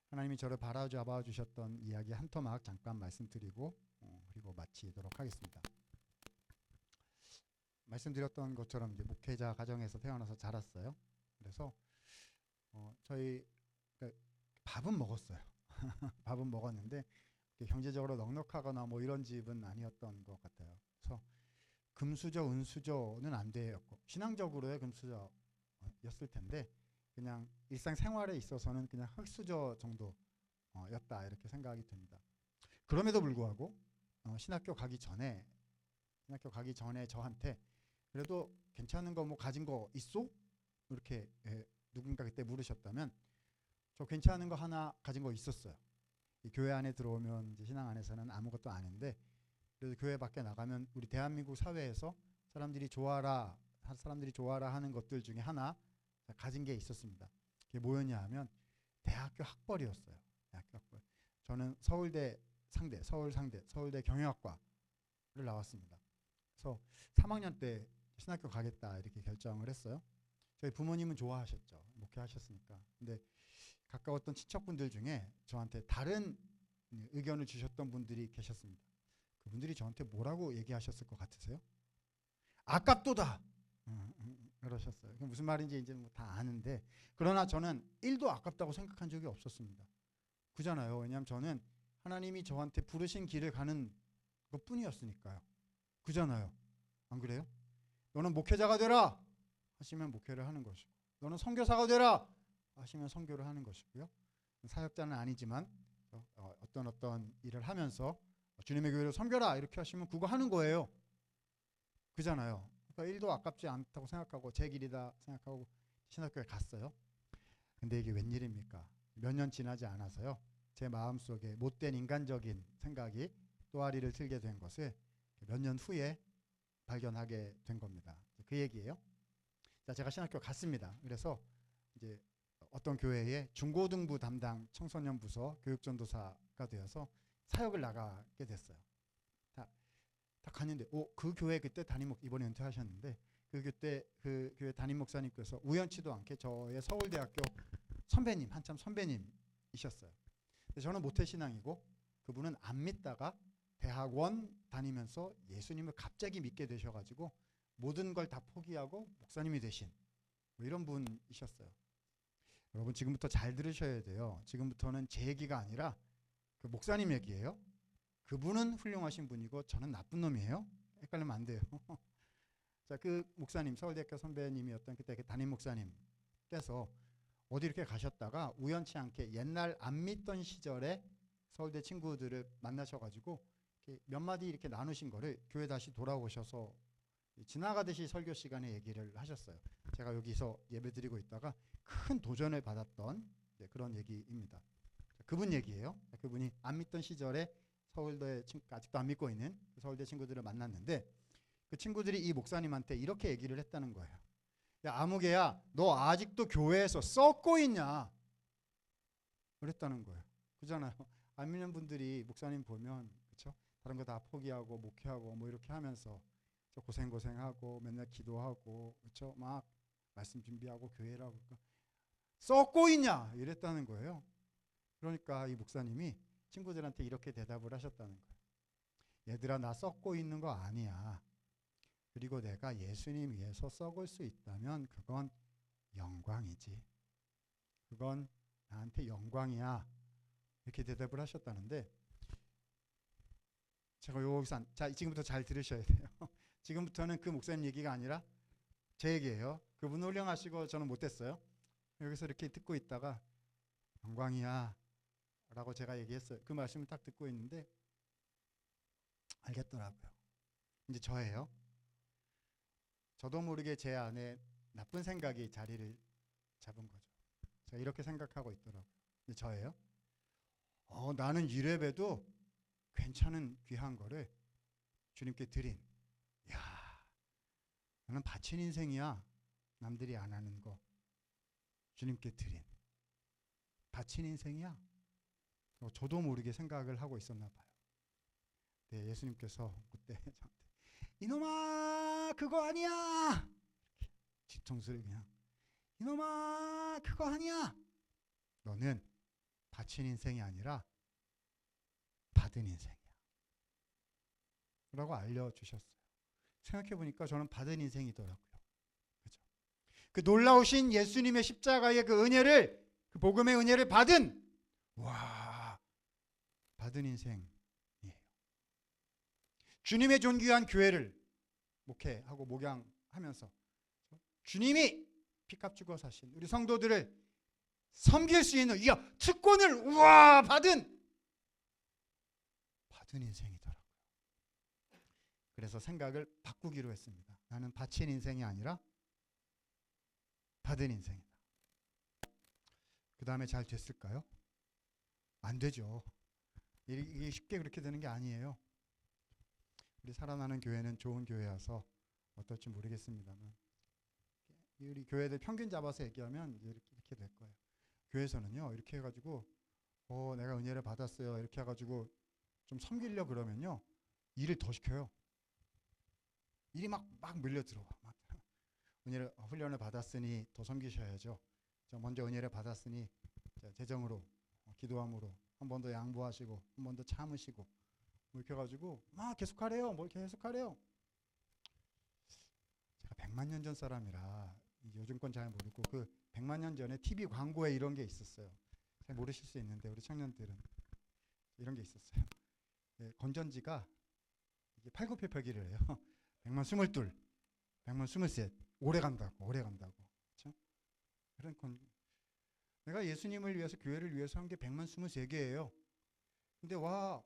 하나님이 저를 바로 잡아 주셨던 이야기 한 토막 잠깐 말씀드리고 그리고 마치도록 하겠습니다. 말씀드렸던 것처럼 이제 목회자 가정에서 태어나서 자랐어요. 그래서 저희 밥은 먹었어요. 밥은 먹었는데 경제적으로 넉넉하거나 뭐 이런 집은 아니었던 것 같아요. 그래서 금수저, 은수저는 안 되었고, 신앙적으로의 금수저였을 텐데 그냥 일상생활에 있어서는 그냥 흙수저 정도였다 이렇게 생각이 듭니다. 그럼에도 불구하고 신학교 가기 전에 저한테 그래도 괜찮은 거 뭐 가진 거 있어? 이렇게 누군가 그때 물으셨다면 저 괜찮은 거 하나 가진 거 있었어요. 이 교회 안에 들어오면 이제 신앙 안에서는 아무것도 아닌데, 그래도 교회 밖에 나가면 우리 대한민국 사회에서 사람들이 좋아라 하는 것들 중에 하나 가진 게 있었습니다. 그게 뭐였냐 하면 대학교 학벌이었어요. 대학교 학벌. 저는 서울대 경영학과를 나왔습니다. 그래서 3학년 때 신학교 가겠다 이렇게 결정을 했어요. 저희 부모님은 좋아하셨죠. 목회하셨으니까. 근데 가까웠던 친척분들 중에 저한테 다른 의견을 주셨던 분들이 계셨습니다. 그분들이 저한테 뭐라고 얘기하셨을 것 같으세요? 아깝도다. 그러셨어요. 무슨 말인지 이제 뭐 다 아는데, 그러나 저는 1도 아깝다고 생각한 적이 없었습니다. 그잖아요. 왜냐하면 저는 하나님이 저한테 부르신 길을 가는 것뿐이었으니까요. 그잖아요. 안 그래요? 너는 목회자가 되라 하시면 목회를 하는 것이고, 너는 선교사가 되라 하시면 선교를 하는 것이고요. 사역자는 아니지만 어떤 일을 하면서 주님의 교회를 섬겨라 이렇게 하시면 그거 하는 거예요. 그잖아요. 그러니까 1도 아깝지 않다고 생각하고 제 길이다 생각하고 신학교에 갔어요. 근데 이게 웬일입니까? 몇 년 지나지 않아서요, 제 마음속에 못된 인간적인 생각이 또아리를 틀게 된 것을 몇 년 후에 발견하게 된 겁니다. 그 얘기예요. 자, 제가 신학교 갔습니다. 그래서 이제 어떤 교회의 중고등부 담당 청소년 부서 교육전도사가 되어서 사역을 나가게 됐어요. 딱 갔는데 그 교회 그때 이번에 은퇴하셨는데 그 교회 담임 목사님께서 우연치도 않게 저의 서울대학교 선배님, 한참 선배님이셨어요. 저는 모태신앙이고 그분은 안 믿다가 대학원 다니면서 예수님을 갑자기 믿게 되셔가지고 모든 걸 다 포기하고 목사님이 되신 이런 분이셨어요. 여러분 지금부터 잘 들으셔야 돼요. 지금부터는 제 얘기가 아니라 그 목사님 얘기예요. 그분은 훌륭하신 분이고 저는 나쁜 놈이에요. 헷갈리면 안 돼요. 자, 그 목사님, 서울대학교 선배님이었던 그때 그 담임 목사님께서 어디 이렇게 가셨다가 우연치 않게 옛날 안 믿던 시절에 서울대 친구들을 만나셔가지고 이렇게 몇 마디 이렇게 나누신 거를 교회 다시 돌아오셔서 지나가듯이 설교 시간에 얘기를 하셨어요. 제가 여기서 예배드리고 있다가 큰 도전을 받았던 그런 얘기입니다. 그분 얘기예요. 그분이 안 믿던 시절에 서울대 아직도 안 믿고 있는 서울대 친구들을 만났는데 그 친구들이 이 목사님한테 이렇게 얘기를 했다는 거예요. 야, 아무개야, 너 아직도 교회에서 썩고 있냐? 그랬다는 거예요. 그잖아요. 안 믿는 분들이 목사님 보면 그렇죠? 다른 거 다 포기하고 목회하고 뭐 이렇게 하면서 고생하고 맨날 기도하고 그렇죠? 막 말씀 준비하고 교회라고 썩고 있냐? 이랬다는 거예요. 그러니까 이 목사님이 친구들한테 이렇게 대답을 하셨다는 거예요. 얘들아, 나 썩고 있는 거 아니야. 그리고 내가 예수님 위해서 썩을 수 있다면 그건 영광이지. 그건 나한테 영광이야. 이렇게 대답을 하셨다는데 제가 여기서 자, 지금부터 잘 들으셔야 돼요. 지금부터는 그 목사님 얘기가 아니라 제 얘기예요. 그분 훌륭하시고 저는 못했어요. 여기서 이렇게 듣고 있다가 영광이야 라고 제가 얘기했어요. 그 말씀을 딱 듣고 있는데 알겠더라고요. 이제 저예요. 저도 모르게 제 안에 나쁜 생각이 자리를 잡은 거죠. 제가 이렇게 생각하고 있더라고요. 근데 저예요. 나는 이래봬도 괜찮은 귀한 거를 주님께 드린. 야, 나는 바친 인생이야. 남들이 안 하는 거 주님께 드린. 바친 인생이야. 저도 모르게 생각을 하고 있었나 봐요. 네, 예수님께서 그때 저한테 이놈아 그거 아니야. 뒤통수를 그냥 이놈아 그거 아니야. 너는 바친 인생이 아니라 받은 인생이야 라고 알려주셨어요. 생각해보니까 저는 받은 인생이더라고요. 그죠? 그 놀라우신 예수님의 십자가의 그 은혜를, 그 복음의 은혜를 받은 인생이에요. 주님의 존귀한 교회를 목회하고 목양하면서 주님이 피값 주고 사신 우리 성도들을 섬길 수 있는 특권을 받은 인생이더라고요. 그래서 생각을 바꾸기로 했습니다. 나는 바친 인생이 아니라 받은 인생이다. 그 다음에 잘 됐을까요? 안 되죠. 이게 쉽게 그렇게 되는 게 아니에요. 우리 살아나는 교회는 좋은 교회여서 어떨지 모르겠습니다만 우리 교회들 평균 잡아서 얘기하면 이렇게 될 거예요. 교회에서는요 이렇게 해가지고 내가 은혜를 받았어요 이렇게 해가지고 좀 섬기려 그러면요 일을 더 시켜요. 일이 막 밀려 들어와. 은혜를 훈련을 받았으니 더 섬기셔야죠. 먼저 은혜를 받았으니 재정으로 기도함으로 한 번 더 양보하시고 한 번 더 참으시고 이렇게 해가지고 막 계속하래요. 계속하래요. 제가 100만 년 전 사람이라 요즘 건 잘 모르고 그 100만 년 전에 TV 광고에 이런 게 있었어요. 잘 모르실 수 있는데 우리 청년들은 이런 게 있었어요. 네, 건전지가 이게 팔굽혀펴기를 해요. 100만 22, 100만 23 오래 간다고. 그렇죠? 그런 내가 예수님을 위해서 교회를 위해서 한 게 100만 23개예요. 근데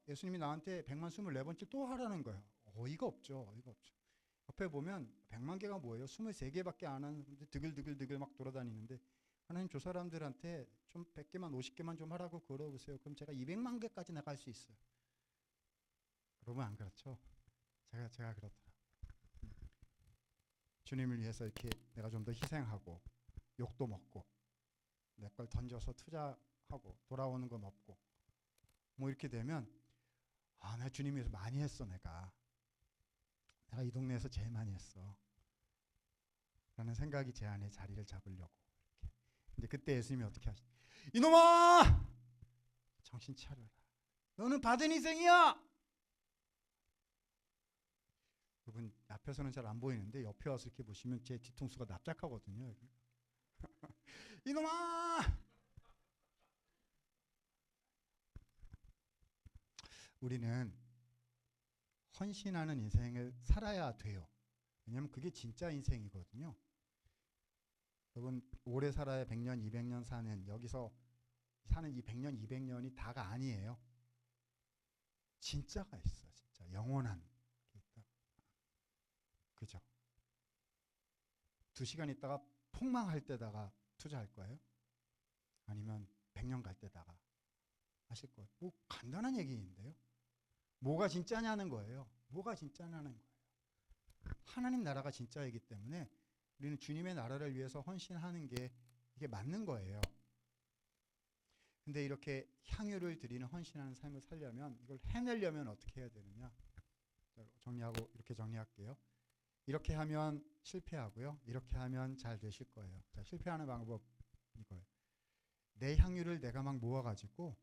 예수님이 나한테 100만 24번째 또 하라는 거예요. 어이가 없죠. 옆에 보면 100만 개가 뭐예요? 23개밖에 안 하는데 드글드글 막 돌아다니는데 하나님 저 사람들한테 좀 100개만 50개만 좀 하라고 걸어보세요. 그럼 제가 200만 개까지 나갈 수 있어요. 여러분 안 그렇죠? 제가 그렇더라고요. 주님을 위해서 이렇게 내가 좀 더 희생하고 욕도 먹고 내 걸 던져서 투자하고 돌아오는 건 없고 뭐 이렇게 되면 나 주님 위해서 많이 했어. 내가 이 동네에서 제일 많이 했어 라는 생각이 제 안에 자리를 잡으려고 이렇게. 근데 그때 예수님이 어떻게 하시냐, 이놈아 정신 차려라. 너는 받은 인생이야. 여러분 앞에서는 잘 안 보이는데 옆에 와서 이렇게 보시면 제 뒤통수가 납작하거든요. 이놈아! 우리는 헌신하는 인생을 살아야 돼요. 왜냐하면 그게 진짜 인생이거든요. 여러분 오래 살아야 100년, 200년 사는, 여기서 사는 이 100년, 200년이 다가 아니에요. 진짜가 있어. 진짜 영원한 게 있다. 그죠? 2시간 있다가 폭망할 때다가 투자할 거예요? 아니면 100년 갈 때다가 하실 거예요? 뭐 간단한 얘기인데요. 뭐가 진짜냐는 거예요. 뭐가 진짜냐는 거예요. 하나님 나라가 진짜이기 때문에 우리는 주님의 나라를 위해서 헌신하는 게 이게 맞는 거예요. 근데 이렇게 향유를 드리는 헌신하는 삶을 살려면, 이걸 해내려면 어떻게 해야 되느냐? 정리하고 이렇게 정리할게요. 이렇게 하면 실패하고요. 이렇게 하면 잘 되실 거예요. 자, 실패하는 방법 이거예요. 내 향유를 내가 막 모아가지고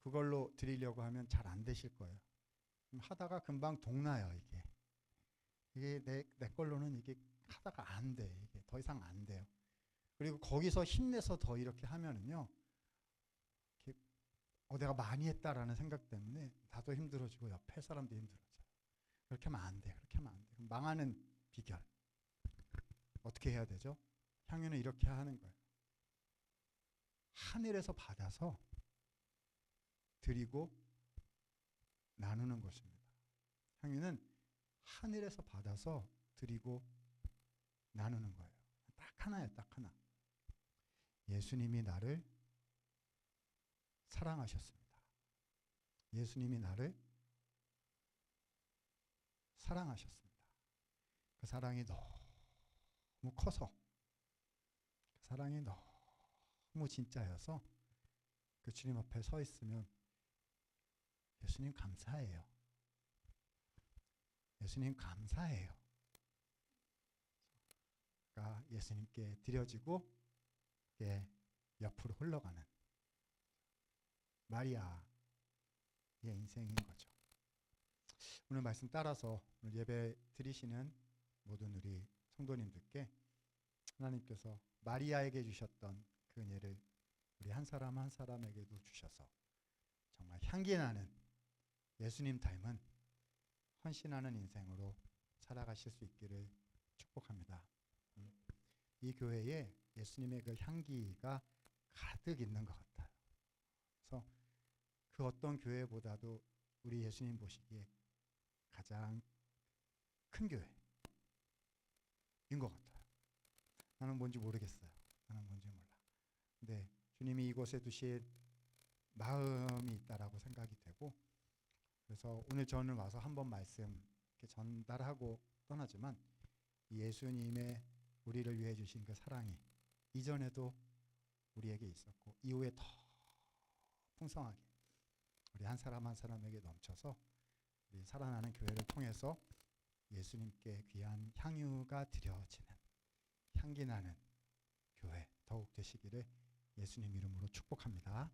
그걸로 드리려고 하면 잘 안 되실 거예요. 하다가 금방 동나요. 이게 내 걸로는 이게 하다가 안 돼. 이게 더 이상 안 돼요. 그리고 거기서 힘내서 더 이렇게 하면은요, 이렇게 내가 많이 했다라는 생각 때문에 나도 힘들어지고 옆에 사람도 힘들어져요. 그렇게 하면 안 돼. 그렇게 하면 안 돼. 망하는 비결 어떻게 해야 되죠? 향유는 이렇게 하는 거예요. 하늘에서 받아서 드리고 나누는 것입니다. 향유는 하늘에서 받아서 드리고 나누는 거예요. 딱 하나예요. 딱 하나. 예수님이 나를 사랑하셨습니다. 예수님이 나를 사랑하셨습니다. 그 사랑이 너무 커서, 그 사랑이 너무 진짜여서 그 주님 앞에 서 있으면 예수님 감사해요. 예수님 감사해요. 그러니까 예수님께 드려지고 옆으로 흘러가는 마리아의 인생인 거죠. 오늘 말씀 따라서 오늘 예배 드리시는 모든 우리 성도님들께 하나님께서 마리아에게 주셨던 그 은혜를 우리 한 사람 한 사람에게도 주셔서 정말 향기 나는 예수님 닮은 헌신하는 인생으로 살아가실 수 있기를 축복합니다. 이 교회에 예수님의 그 향기가 가득 있는 것 같아요. 그래서 그 어떤 교회보다도 우리 예수님 보시기에 가장 큰 교회인 것 같아요. 나는 뭔지 모르겠어요. 나는 뭔지 몰라. 근데 주님이 이곳에 두신 마음이 있다라고 생각이 되고, 그래서 오늘 저는 와서 한번 말씀 이렇게 전달하고 떠나지만 예수님의 우리를 위해 주신 그 사랑이 이전에도 우리에게 있었고 이후에 더 풍성하게 우리 한 사람 한 사람에게 넘쳐서 우리 살아나는 교회를 통해서 예수님께 귀한 향유가 드려지는 향기 나는 교회 더욱 되시기를 예수님 이름으로 축복합니다.